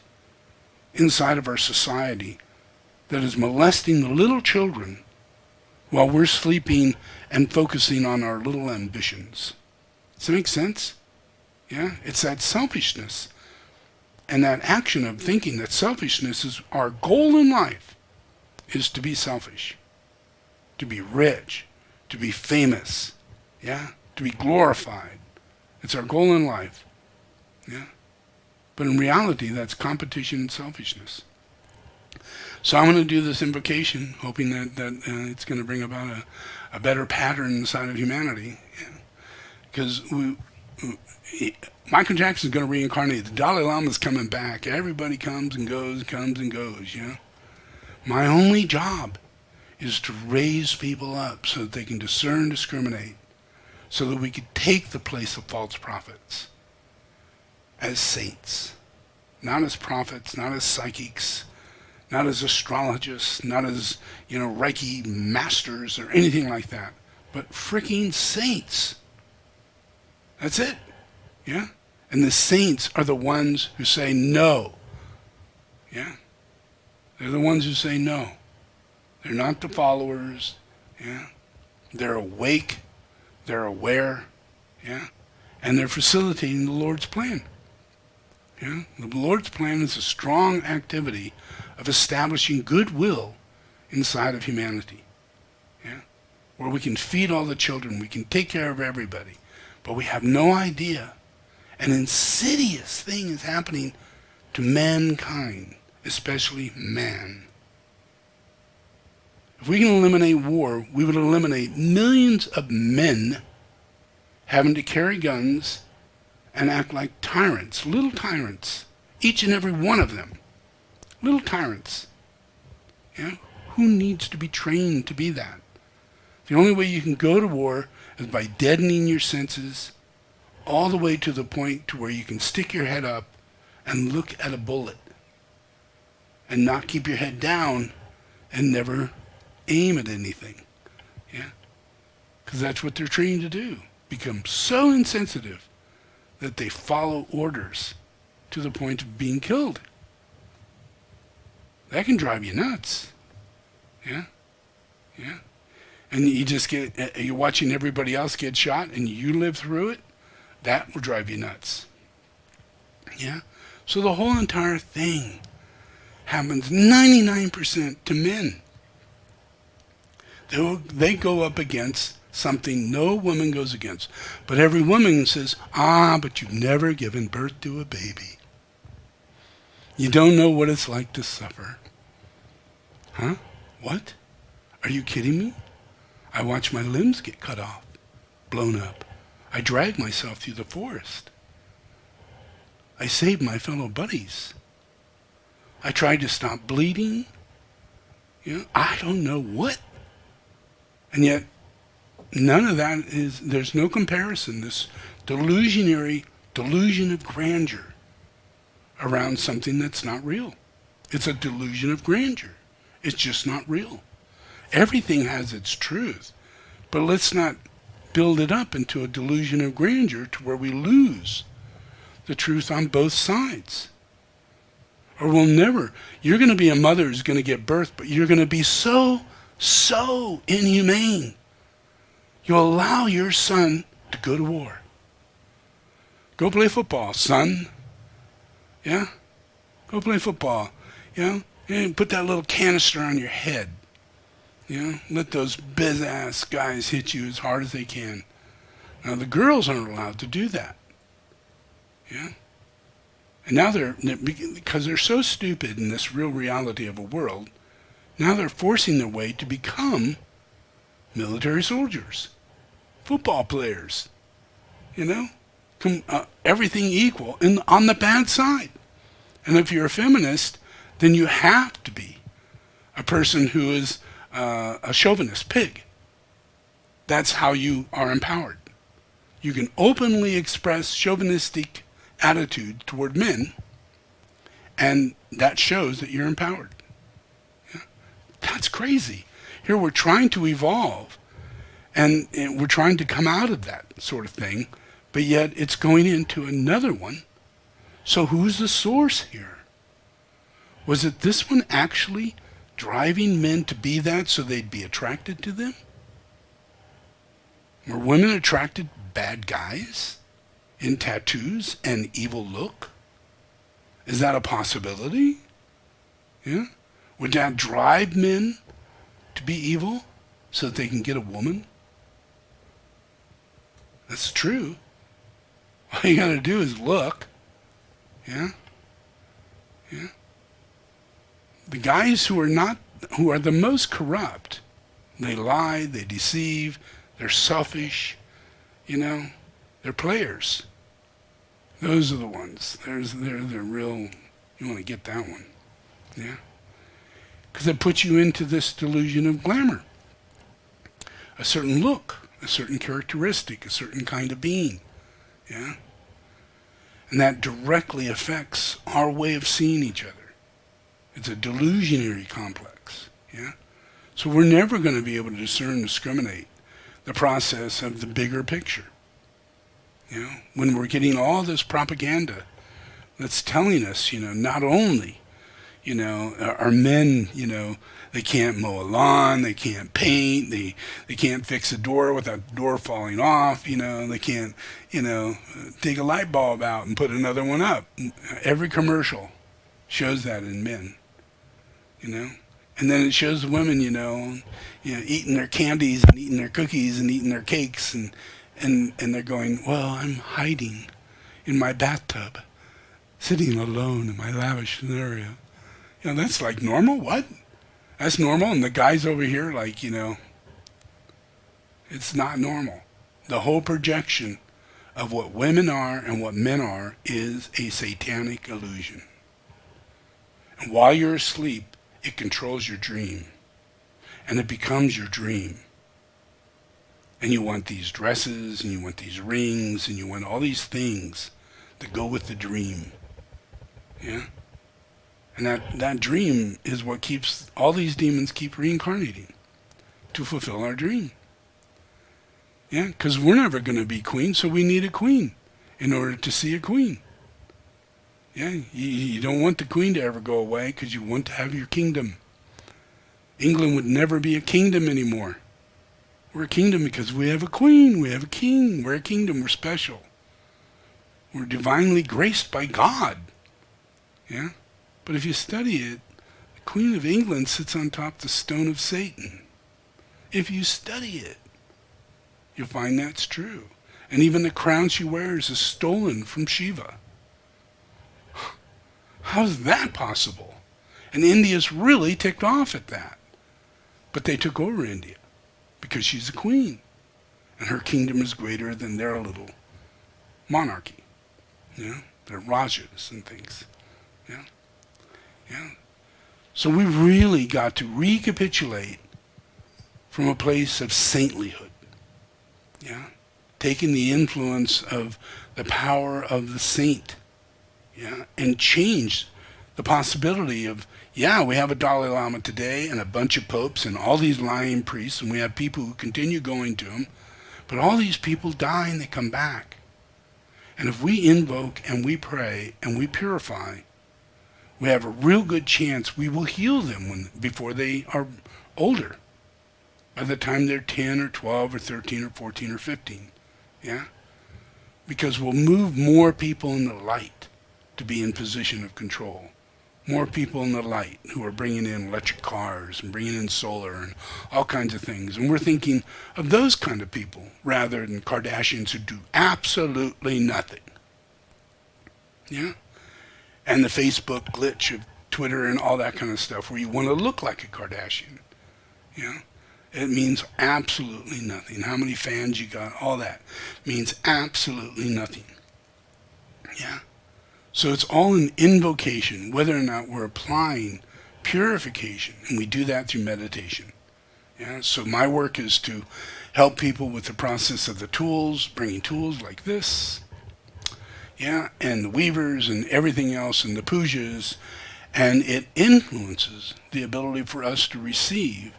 inside of our society that is molesting the little children while we're sleeping and focusing on our little ambitions. Does that make sense? Yeah? It's that selfishness and that action of thinking that selfishness is our goal in life, is to be selfish, to be rich, to be famous, yeah? To be glorified. It's our goal in life, yeah? But in reality, that's competition and selfishness. So I'm going to do this invocation, hoping that it's going to bring about a better pattern inside of humanity. Because Michael Jackson's going to reincarnate. The Dalai Lama's coming back. Everybody comes and goes, yeah? My only job is to raise people up so that they can discern, discriminate, so that we could take the place of false prophets as saints, not as prophets, not as psychics, not as astrologists, not as, Reiki masters or anything like that, but freaking saints. That's it. Yeah? And the saints are the ones who say no. Yeah? They're the ones who say no. They're not the followers. Yeah? They're awake. They're aware. Yeah? And they're facilitating the Lord's plan. Yeah? The Lord's plan is a strong activity of establishing goodwill inside of humanity. Yeah? Where we can feed all the children, we can take care of everybody, but we have no idea. An insidious thing is happening to mankind, especially man. If we can eliminate war, we would eliminate millions of men having to carry guns and act like tyrants, little tyrants, each and every one of them. Little tyrants. Yeah? Who needs to be trained to be that? The only way you can go to war is by deadening your senses all the way to the point to where you can stick your head up and look at a bullet and not keep your head down and never aim at anything. Yeah? Because that's what they're trained to do. Become so insensitive that they follow orders to the point of being killed. That can drive you nuts. Yeah? Yeah? And you just you're watching everybody else get shot and you live through it. That will drive you nuts. Yeah? So the whole entire thing happens 99% to men. They go up against something no woman goes against. But every woman says, but you've never given birth to a baby. You don't know what it's like to suffer. Huh? What? Are you kidding me? I watch my limbs get cut off, blown up. I drag myself through the forest. I saved my fellow buddies. I tried to stop bleeding. I don't know what. And yet, none of that there's no comparison. This delusion of grandeur around something that's not real. It's a delusion of grandeur. It's just not real. Everything has its truth, but let's not build it up into a delusion of grandeur to where we lose the truth on both sides. Or we'll never. You're going to be a mother who's going to give birth, but you're going to be so inhumane. You'll allow your son to go to war. Go play football, son. Yeah? Go play football. And put that little canister on your head. Let those biz-ass guys hit you as hard as they can. Now the girls aren't allowed to do that. Yeah? And now because they're so stupid in this real reality of a world, now they're forcing their way to become military soldiers, football players, everything equal on the bad side. And if you're a feminist, then you have to be a person who is a chauvinist pig. That's how you are empowered. You can openly express chauvinistic attitude toward men, and that shows that you're empowered. Yeah? That's crazy. Here we're trying to evolve And we're trying to come out of that sort of thing, but yet it's going into another one. So who's the source here? Was it this one actually driving men to be that so they'd be attracted to them? Were women attracted to bad guys in tattoos and evil look? Is that a possibility? Yeah? Would that drive men to be evil so that they can get a woman? That's true. All you gotta do is look. Yeah? Yeah? The guys who are the most corrupt, they lie, they deceive, they're selfish, they're players. Those are the ones. They're real, you want to get that one. Yeah? Because it puts you into this delusion of glamour. A certain look, a certain characteristic, a certain kind of being. Yeah? And that directly affects our way of seeing each other. It's a delusionary complex. Yeah? So we're never going to be able to discern, discriminate the process of the bigger picture. When we're getting all this propaganda that's telling us, not only, are men, they can't mow a lawn, they can't paint, they can't fix a door without the door falling off, they can't, take a light bulb out and put another one up. Every commercial shows that in men, And then it shows the women, eating their candies and eating their cookies and eating their cakes and they're going, well, I'm hiding in my bathtub, sitting alone in my lavish scenario. That's like normal? What? That's normal? And the guys over here like, it's not normal. The whole projection of what women are and what men are is a satanic illusion. And while you're asleep, it controls your dream. And it becomes your dream. And you want these dresses, and you want these rings, and you want all these things that go with the dream. Yeah? And that dream is what keeps, all these demons keep reincarnating to fulfill our dream. Yeah? Because we're never going to be queen, so we need a queen in order to see a queen. Yeah? You don't want the queen to ever go away because you want to have your kingdom. England would never be a kingdom anymore. We're a kingdom because we have a queen, we have a king, we're a kingdom, we're special. We're divinely graced by God. Yeah? But if you study it, the Queen of England sits on top of the stone of Satan. If you study it, you'll find that's true. And even the crown she wears is stolen from Shiva. How's that possible? And India's really ticked off at that. But they took over India because she's a queen. And her kingdom is greater than their little monarchy. Their rajas and things. Yeah. So we really got to recapitulate from a place of saintlyhood. Yeah. Taking the influence of the power of the saint. Yeah. And change the possibility of, we have a Dalai Lama today and a bunch of popes and all these lying priests, and we have people who continue going to them, but all these people die and they come back. And if we invoke and we pray and we purify, we have a real good chance we will heal them before they are older. By the time they're 10 or 12 or 13 or 14 or 15. Yeah? Because we'll move more people in the light to be in position of control. More people in the light who are bringing in electric cars and bringing in solar and all kinds of things. And we're thinking of those kind of people rather than Kardashians who do absolutely nothing. Yeah? And the Facebook glitch of Twitter and all that kind of stuff where you want to look like a Kardashian. Yeah? It means absolutely nothing. How many fans you got, all that means absolutely nothing. Yeah? So it's all an invocation, whether or not we're applying purification, and we do that through meditation. Yeah? So my work is to help people with the process of the tools, bringing tools like this, and the weavers and everything else, and the pujas, and it influences the ability for us to receive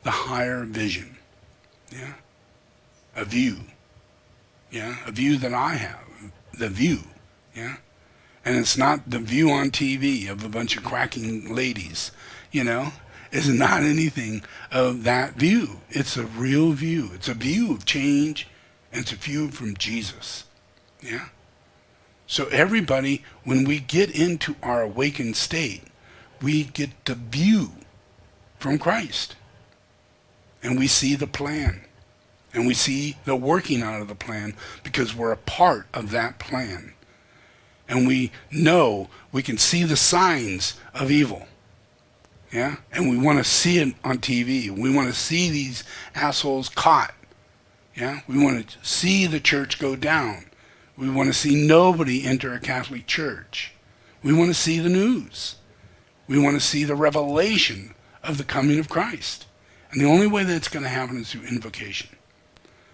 the higher vision. Yeah? A view. Yeah? A view that I have. The view. Yeah? And it's not the view on TV of a bunch of cracking ladies, you know? It's not anything of that view. It's a real view. It's a view of change, and it's a view from Jesus. Yeah? So everybody, when we get into our awakened state, we get the view from Christ. And we see the plan. And we see the working out of the plan because we're a part of that plan. And we know we can see the signs of evil. Yeah? And we want to see it on TV. We want to see these assholes caught. Yeah? We want to see the church go down. We want to see nobody enter a Catholic church. We want to see the news. We want to see the revelation of the coming of Christ. And the only way that's going to happen is through invocation.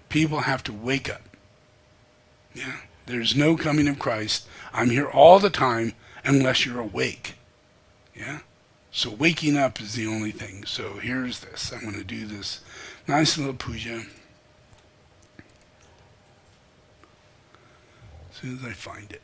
People have to wake up. Yeah? There's no coming of Christ. I'm here all the time unless you're awake. Yeah? So waking up is the only thing. So here's this. I'm going to do this nice little puja. As soon as I find it.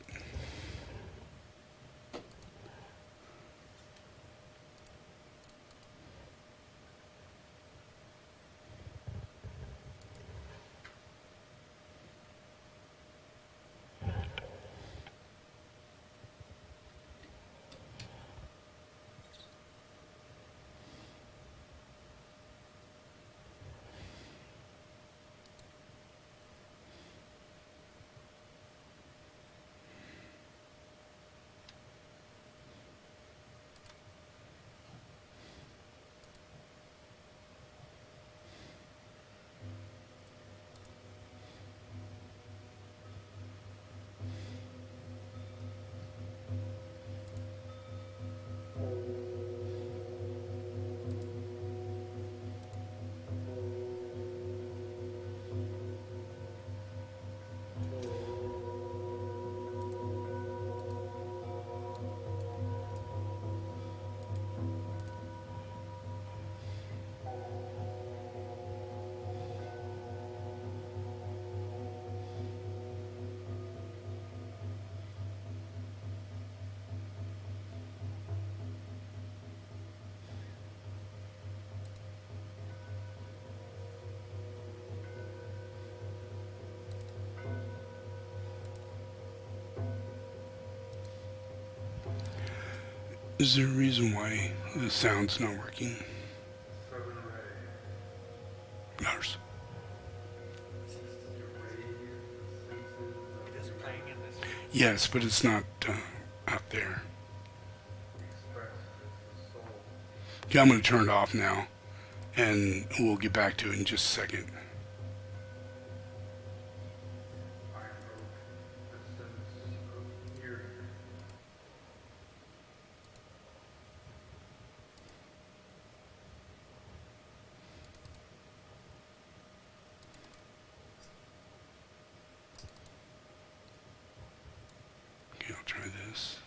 Is there a reason why the sound's not working? Lars. Yes, but it's not out there. Okay, I'm going to turn it off now, and we'll get back to it in just a second. Okay, I'll try this.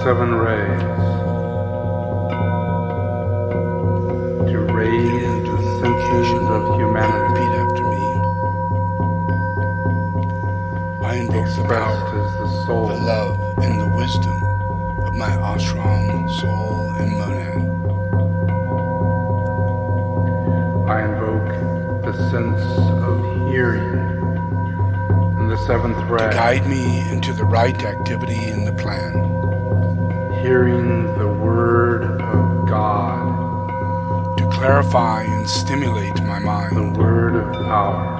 Seven rays to raise the senses of humanity. Repeat after me. I invoke the Expressed power, as the soul, the love, and the wisdom of my ashram, soul, and monad. sense of hearing and the seventh to ray, guide me into the right activity in the plan, hearing the word of God, to clarify and stimulate my the mind, word of power,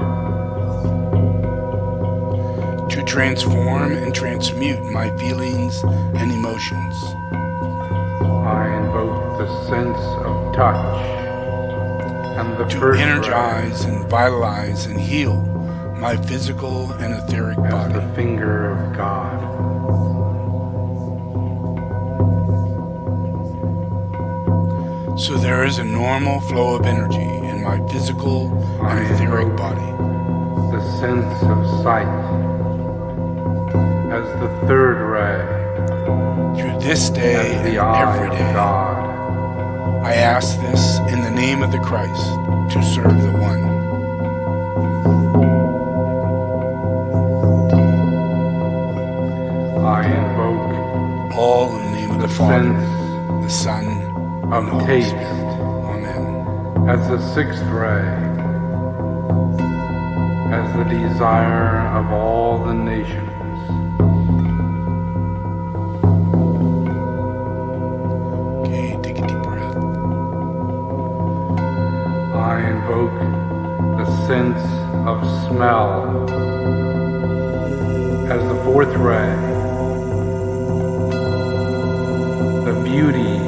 to transform and transmute my feelings and emotions, I invoke the sense of touch and the to first energize and vitalize and heal my physical and etheric ray as body. the finger of God. So there is a normal flow of energy in my physical and etheric body. The sense of sight as the third ray, Through this day as and the eye every of day, God. I ask this in the name of the Christ to serve the One. I invoke All in the name of the Father, the Son, and the of Holy taste Spirit. Amen. as the sixth ray, as the desire of all the nations. Okay, take a deep breath. I invoke the sense of smell as the fourth ray, the beauty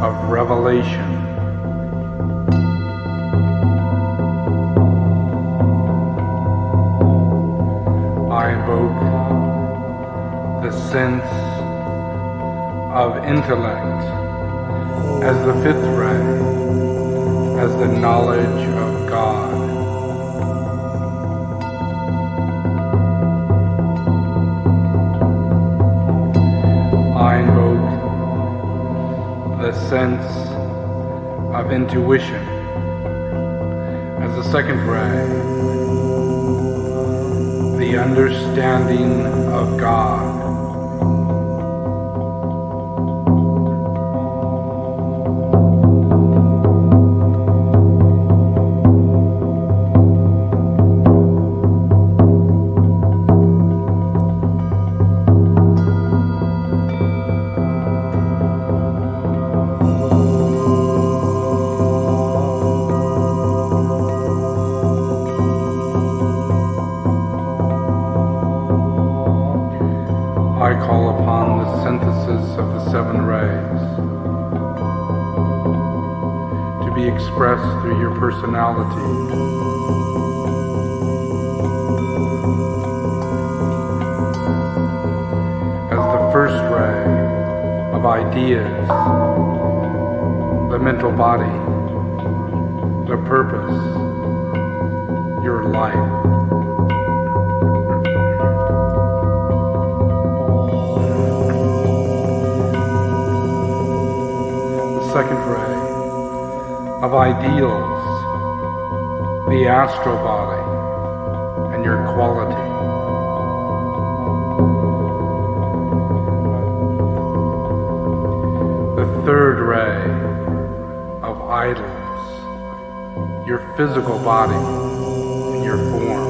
of revelation. I invoke the sense of intellect as the fifth ray, as the knowledge of God. I invoke the sense of intuition as the second ray, the understanding of God. I call upon the synthesis of the seven rays to be expressed through your personality. As the first ray of ideas, the mental body, the purpose, your life. Second ray of ideals, the astral body and your quality. The third ray of idols, your physical body and your form.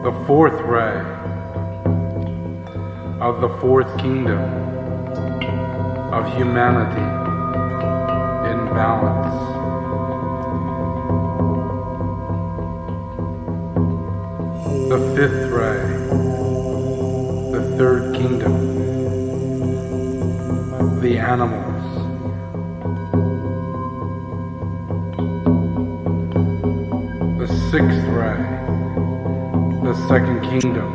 The fourth ray of the fourth kingdom of humanity in balance. The fifth ray, the third kingdom, the animals. The sixth ray, the second kingdom,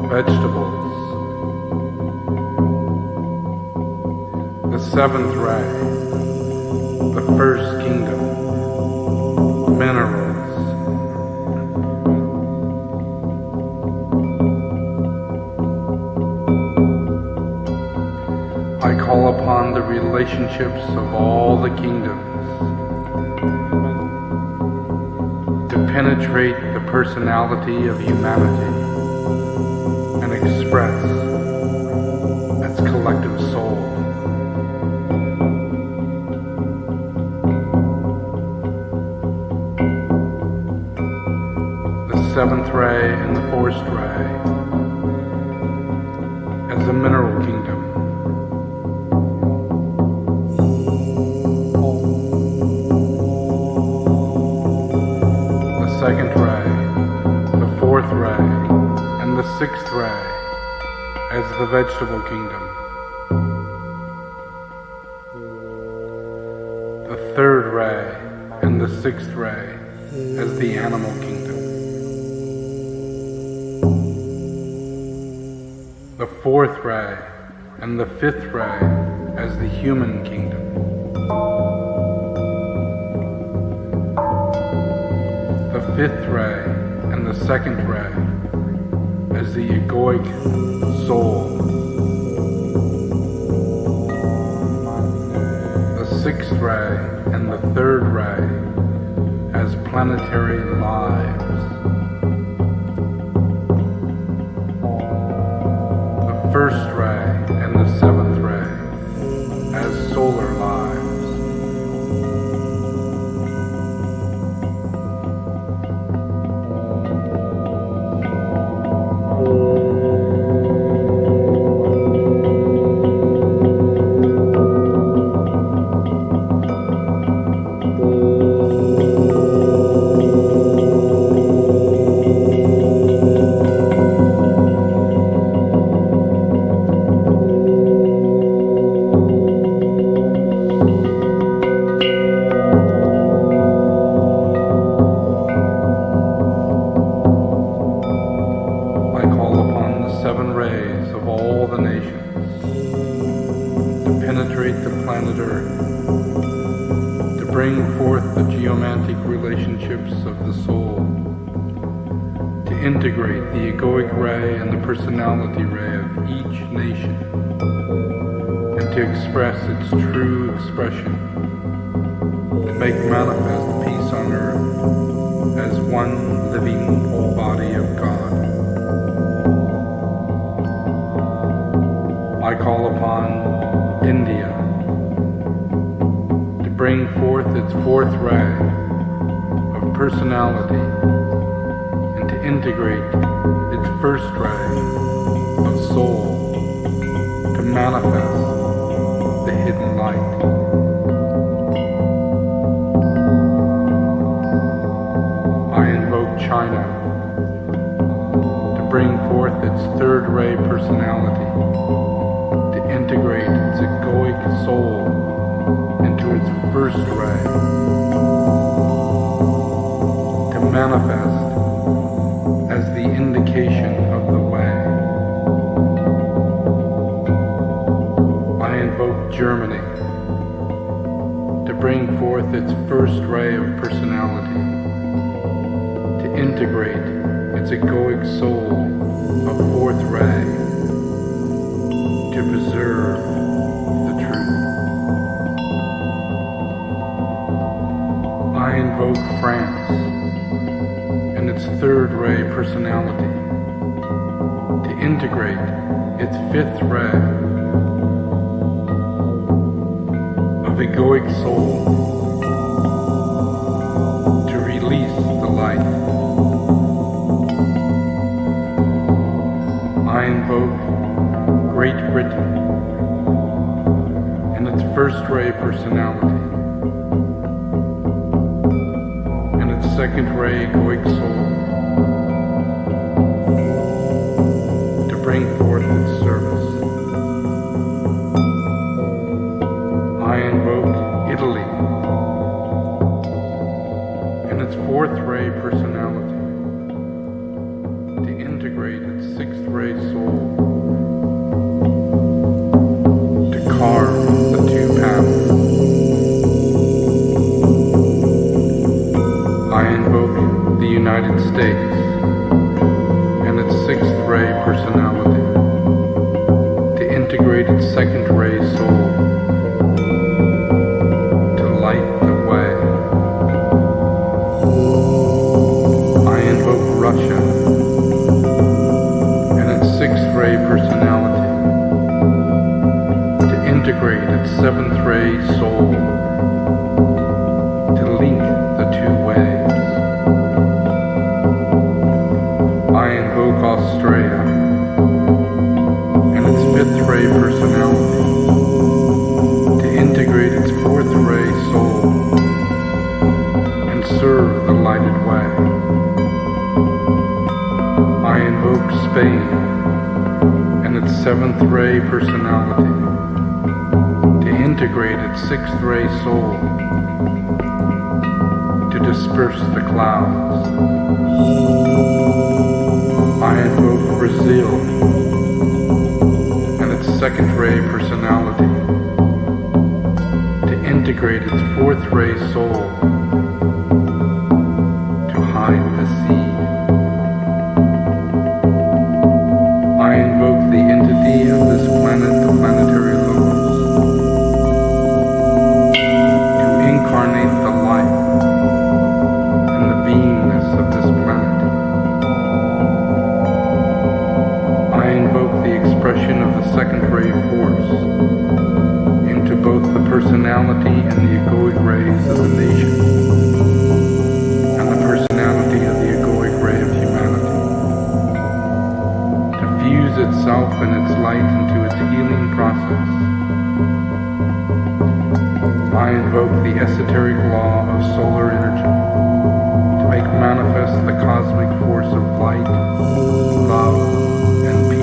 vegetables. The seventh ray, the first kingdom, minerals. I call upon the relationships of all the kingdoms to penetrate the personality of humanity and express its collective soul. forced ray as the mineral kingdom. The second ray, the fourth ray, and the sixth ray as the vegetable kingdom. The third ray and the sixth ray as the animal kingdom. The fourth ray and the fifth ray as the human kingdom. The fifth ray and the second ray as the egoic soul. The sixth ray and the third ray as planetary lives. The first ray and the seventh ray as solar lives. Integrate the egoic ray and the personality ray of each nation, and to express its true expression, to make manifest peace on earth as one living body of God. I call upon India to bring forth its fourth ray of personality, integrate its first ray of soul to manifest the hidden light. I invoke China to bring forth its third ray personality, to integrate its egoic soul into its first ray, to manifest as the indication of the way. I invoke Germany to bring forth its first ray of personality, to integrate its egoic soul of fourth ray, to preserve the truth. I invoke France and its third ray personality, to integrate its fifth ray of egoic soul, to release the light. I invoke Great Britain and its first ray personality, second ray egoic soul, to bring forth its service. I invoke Italy and its fourth ray personality, to integrate its sixth ray soul, to carve the two paths. I invoke the United States and its sixth ray personality, to integrate its second ray soul, to light the way. I invoke Russia and its sixth ray personality, to integrate its seventh ray soul, to link the two ways. I invoke invoke Australia and its fifth ray personality to integrate its fourth ray soul and serve the lighted way. I invoke Spain and its seventh ray personality to integrate its sixth ray soul to disperse the clouds. I invoke Brazil and its second ray personality to integrate its fourth ray soul to hide the sea. I invoke the entity of this planet, the planetary locus, to incarnate the life and the beingness of this planet. I invoke the expression of the second ray force into both the personality and the egoic rays of the nation, and the personality of the egoic ray of humanity, to fuse itself and its light into its healing process. I invoke the esoteric law of solar energy to make manifest the cosmic force of light, love, and peace.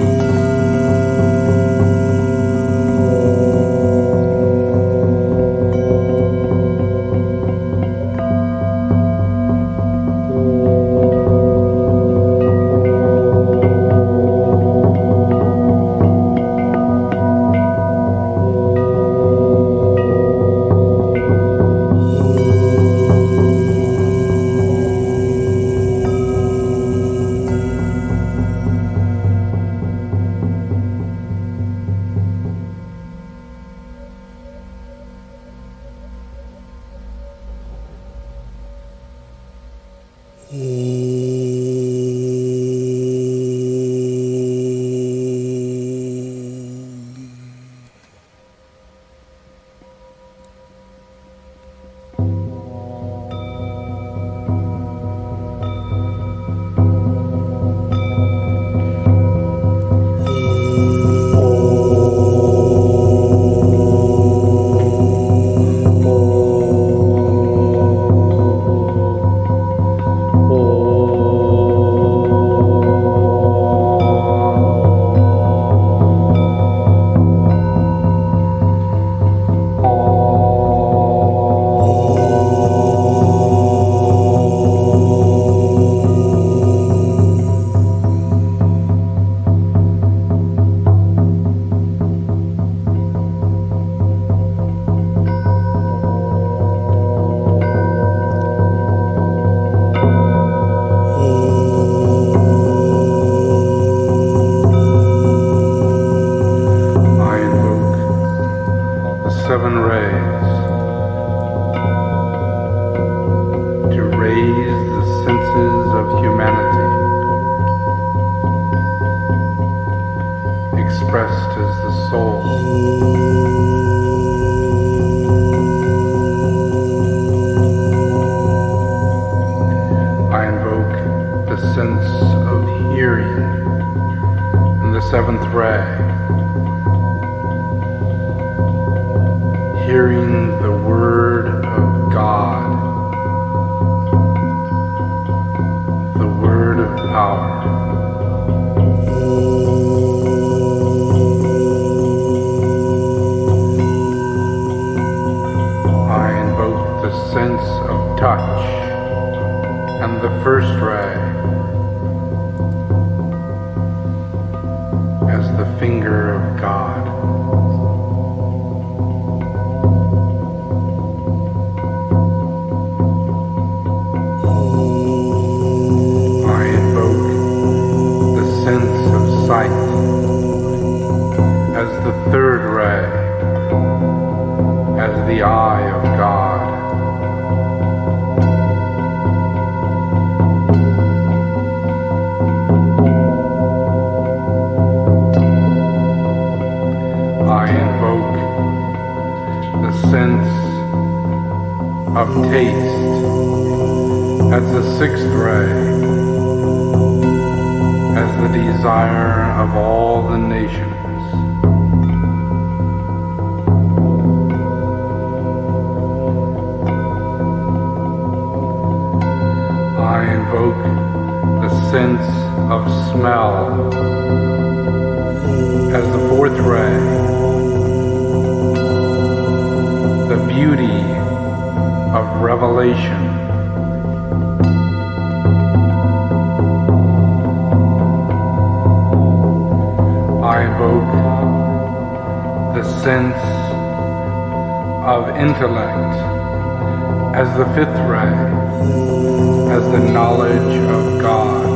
Seven rays to raise the senses of humanity, expressed as the soul. I invoke the sense of hearing in the seventh ray, hearing the word of God, the word of power. I invoke the sense of touch and the first ray as the finger of God. Sight as the third ray, as the eye of God. I invoke the sense of taste as the sixth ray, as the desire of all the nations. I invoke the sense of smell as the fourth ray, the beauty of revelation. I invoke the sense of intellect as the fifth ray, as the knowledge of God.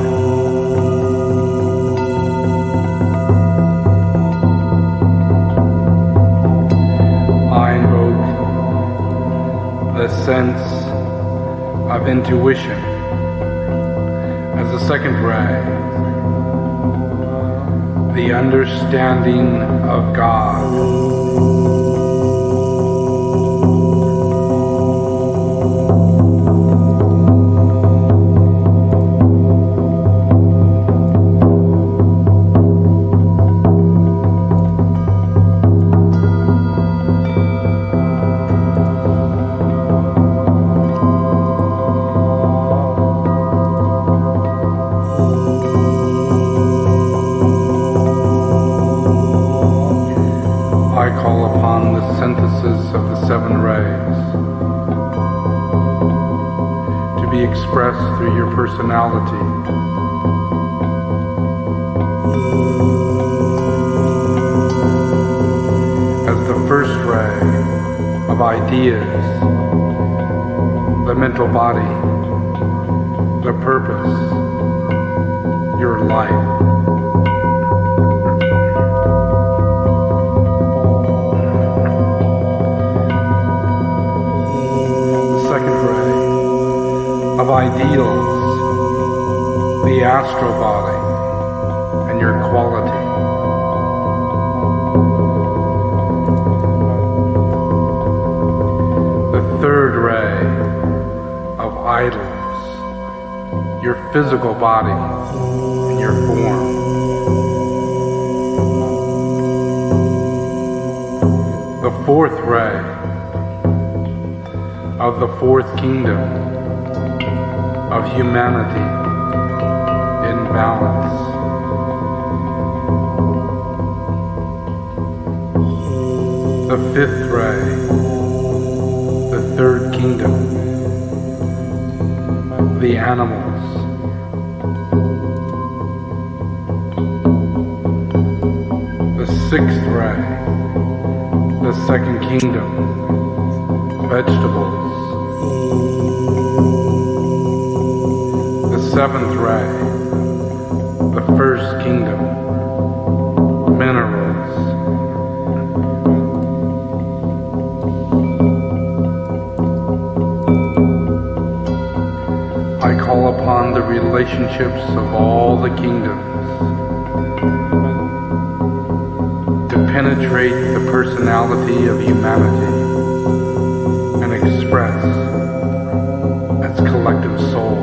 I invoke the sense of intuition as the second ray, the understanding of God. I call upon the synthesis of the seven rays to be expressed through your personality. As the first ray of ideas, the mental body, the purpose, your life. Of ideals, the astral body, and your quality. The third ray of idols, your physical body and your form. The fourth ray of the fourth kingdom, of humanity in balance. The fifth ray, the third kingdom, the animals. The sixth ray, the second kingdom, vegetables. The seventh ray, the first kingdom, minerals. I call upon the relationships of all the kingdoms to penetrate the personality of humanity and express its collective soul.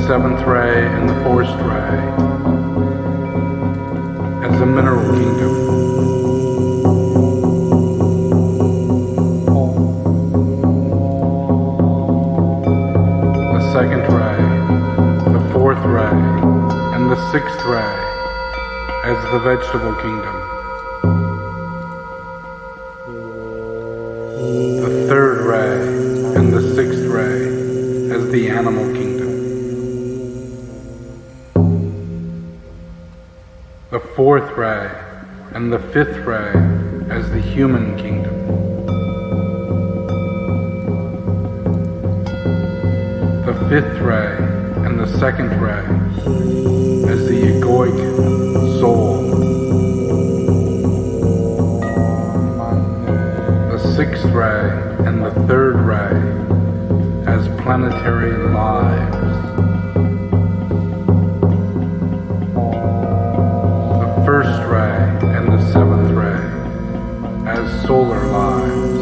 Seventh ray and the fourth ray as the mineral kingdom. The second ray, the fourth ray, and the sixth ray as the vegetable kingdom. The third ray and the sixth ray as the animal kingdom. The fourth ray and the fifth ray as the human kingdom. The fifth ray and the second ray as the egoic soul. The sixth ray and the third ray as planetary lives. First ray and the seventh ray as solar lives.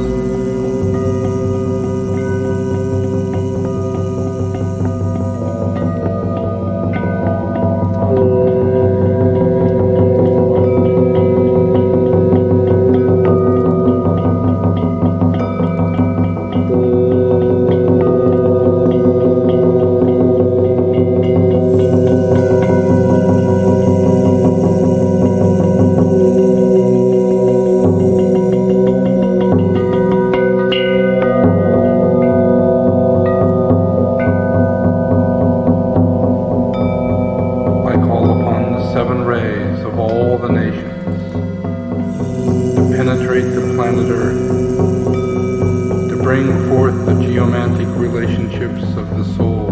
geomantic relationships of the soul,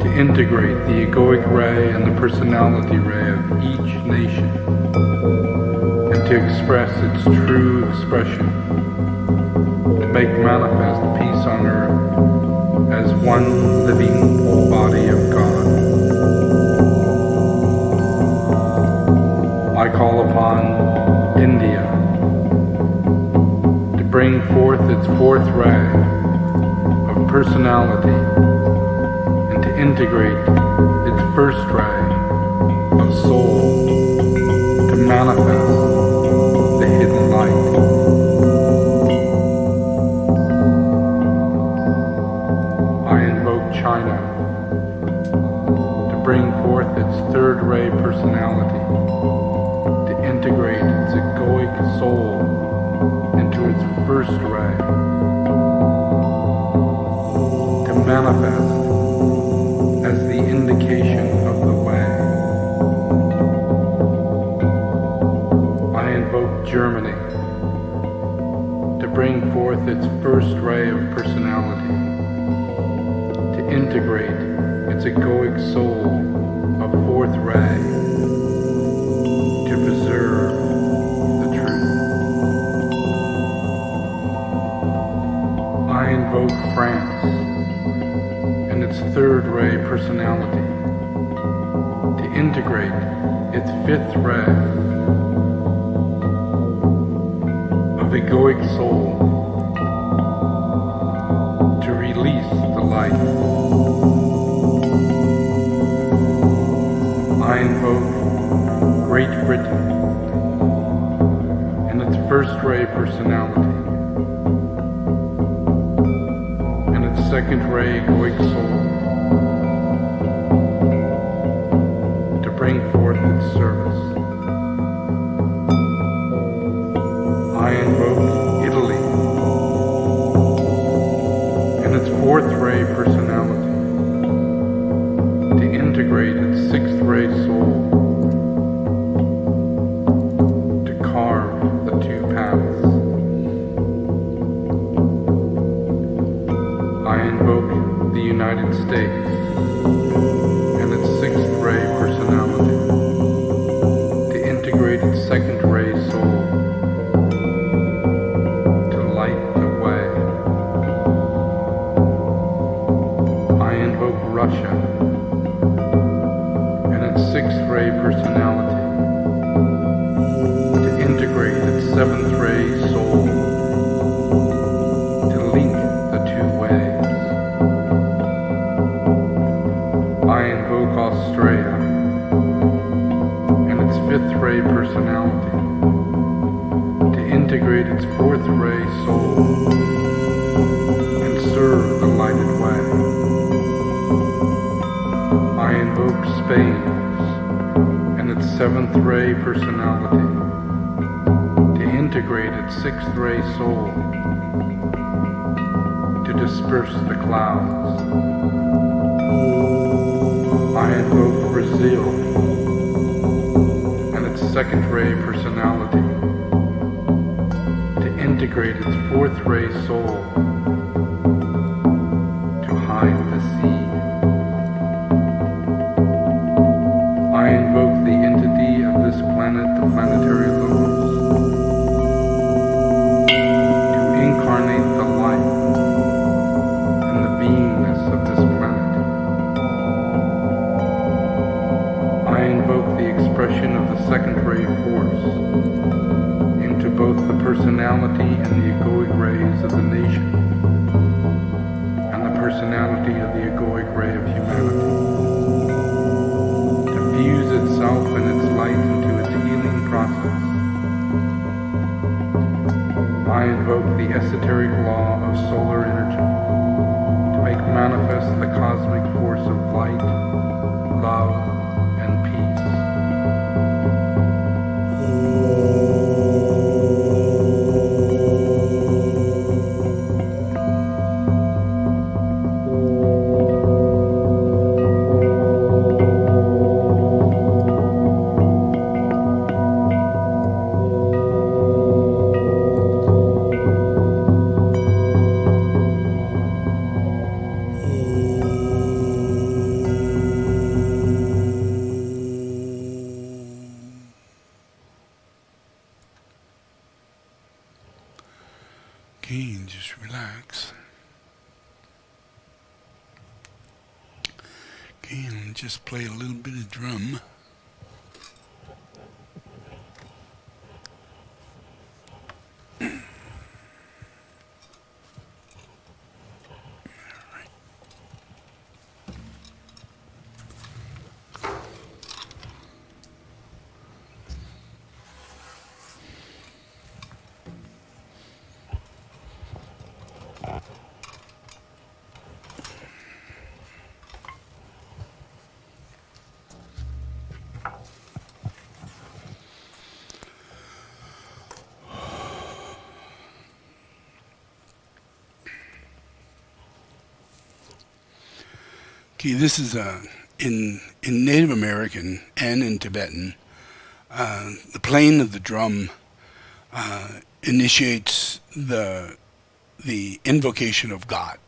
to integrate the egoic ray and the personality ray of each nation, and to express its true expression, to make manifest peace on earth as one living body of God. I call upon India to bring forth its fourth ray of personality and to integrate its first ray of soul to manifest the hidden light. I invoke China to bring forth its third ray personality, to integrate its egoic soul into its first ray, to manifest as the indication of the way. I invoke Germany to bring forth its first ray of personality, to integrate its egoic soul of fourth ray, to preserve the truth. I invoke France and its third ray personality to integrate its fifth ray of egoic soul to release the light. I invoke Great Britain and its first ray personality and its second ray egoic soul to bring forth its service. I invoke Italy and its fourth ray personality to integrate its sixth ray soul to carve the two paths. I invoke the United States and its sixth ray personality to integrate its second ray soul to light the way. I invoke Russia and its sixth ray personality to integrate its seventh ray soul to link the two ways. I invoke Australia and its fifth ray personality to integrate its fourth ray soul and serve the lighted way. I invoke Spain and its seventh ray personality to integrate its sixth ray soul to disperse the clouds. I invoke Brazil and its second ray personality to integrate its fourth ray soul to hide the sea. I invoke the entity of this planet, the planetary logos, to incarnate the light and the beingness of this planet. I invoke the expression of the second ray force into both the personality and the egoic rays of the nation, and the personality of the egoic ray of humanity, to fuse itself and its light into its healing process. I invoke the esoteric law of solar energy to make manifest the cosmic force of light, love, and peace. relax. Okay, and just play a little bit of drum. Okay, this is in Native American and in Tibetan, the playing of the drum initiates the invocation of God.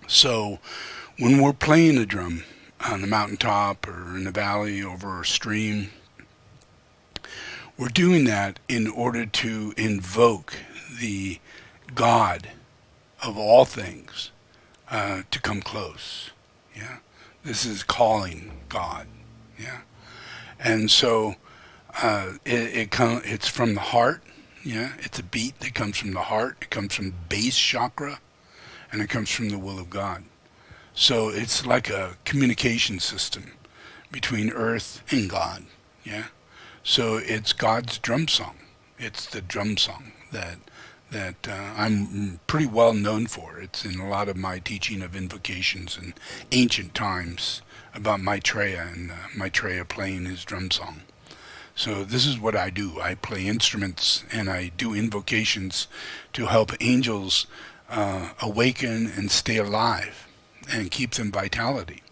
So when we're playing a drum on the mountaintop or in the valley over a stream, we're doing that in order to invoke the God of all things to come close. Yeah, this is calling God. Yeah, and so it's from the heart. Yeah, it's a beat that comes from the heart. It comes from the base chakra, and it comes from the will of God. So it's like a communication system between earth and God. Yeah, so it's God's drum song. It's the drum song that I'm pretty well known for. It's in a lot of my teaching of invocations in ancient times about Maitreya and Maitreya playing his drum song. So this is what I do. I play instruments and I do invocations to help angels awaken and stay alive and keep them vitality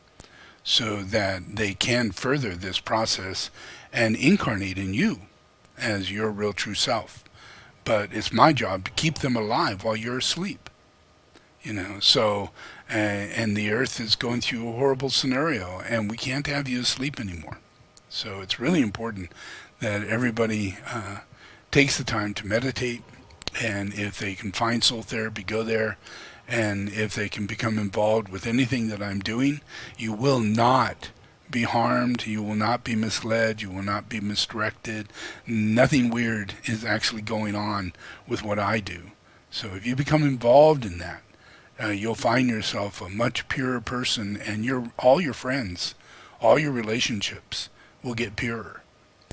so that they can further this process and incarnate in you as your real true self. But it's my job to keep them alive while you're asleep. So and the earth is going through a horrible scenario and we can't have you asleep anymore. So it's really important that everybody takes the time to meditate, and if they can find soul therapy, go there. And if they can become involved with anything that I'm doing, you will not be harmed, you will not be misled, you will not be misdirected. Nothing weird is actually going on with what I do. So if you become involved in that, you'll find yourself a much purer person, and all your friends, all your relationships will get purer.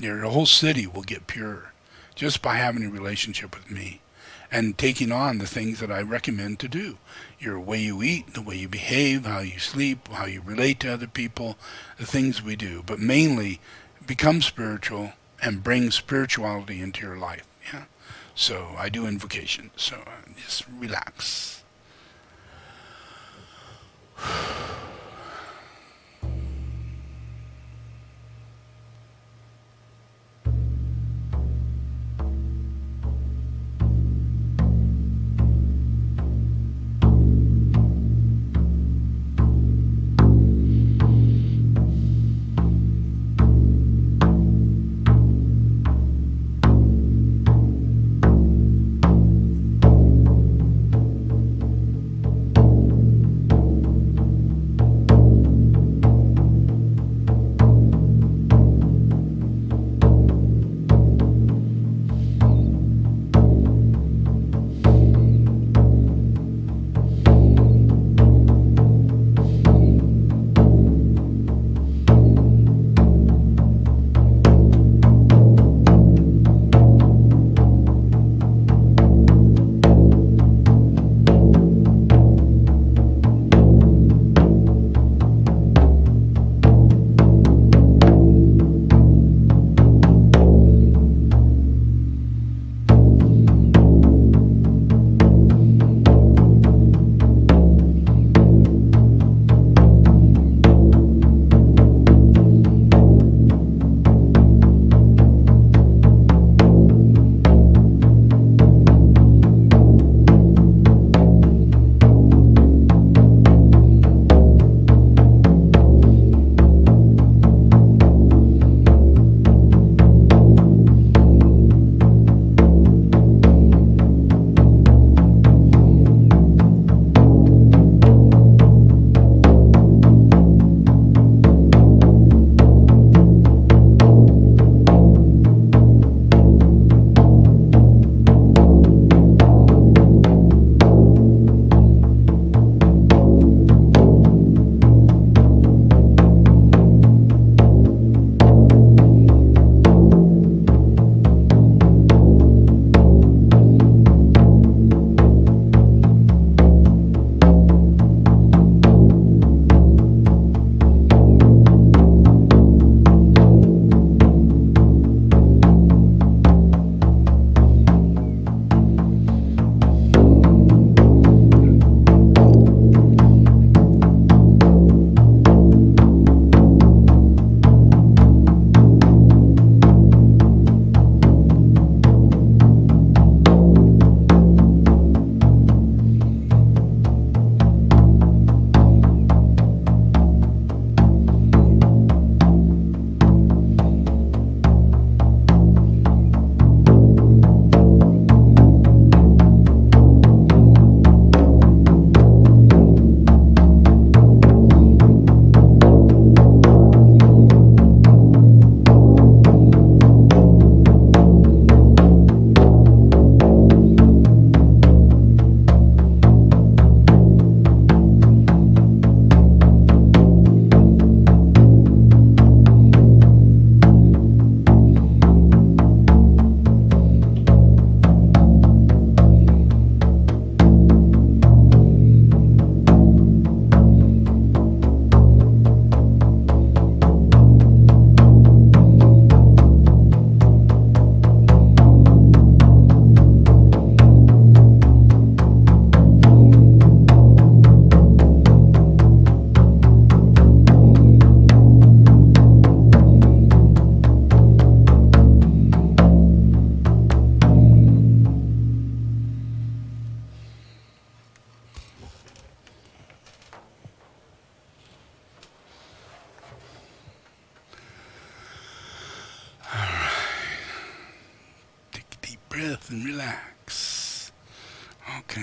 Your whole city will get purer just by having a relationship with me and taking on the things that I recommend to do. Your way you eat, the way you behave, how you sleep, how you relate to other people, the things we do. But mainly, become spiritual and bring spirituality into your life. Yeah. So I do invocation. So just relax.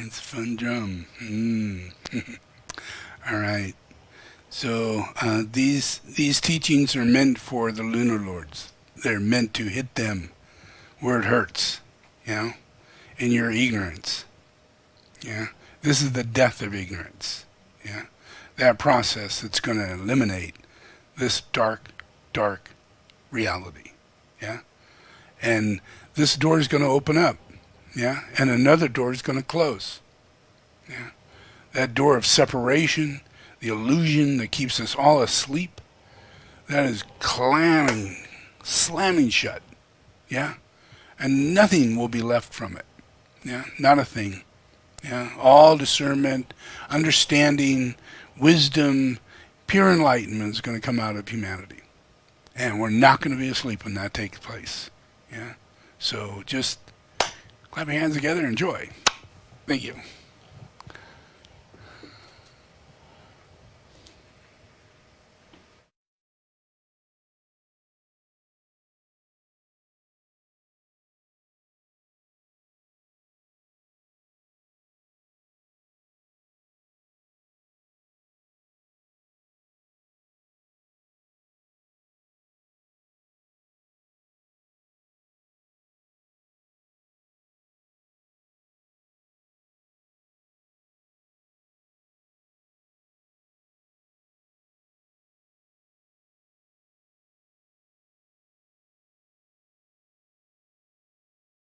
It's a fun drum. All right. So these teachings are meant for the lunar lords. They're meant to hit them where it hurts, in your ignorance. Yeah. This is the death of ignorance. Yeah. That process that's going to eliminate this dark, dark reality. Yeah. And this door is going to open up. Yeah. And another door is going to close. Yeah. That door of separation, the illusion that keeps us all asleep, that is slamming shut. Yeah. And nothing will be left from it. Yeah. Not a thing. Yeah. All discernment, understanding, wisdom, pure enlightenment is going to come out of humanity. And we're not going to be asleep when that takes place. Yeah. So just clap your hands together and enjoy. Thank you.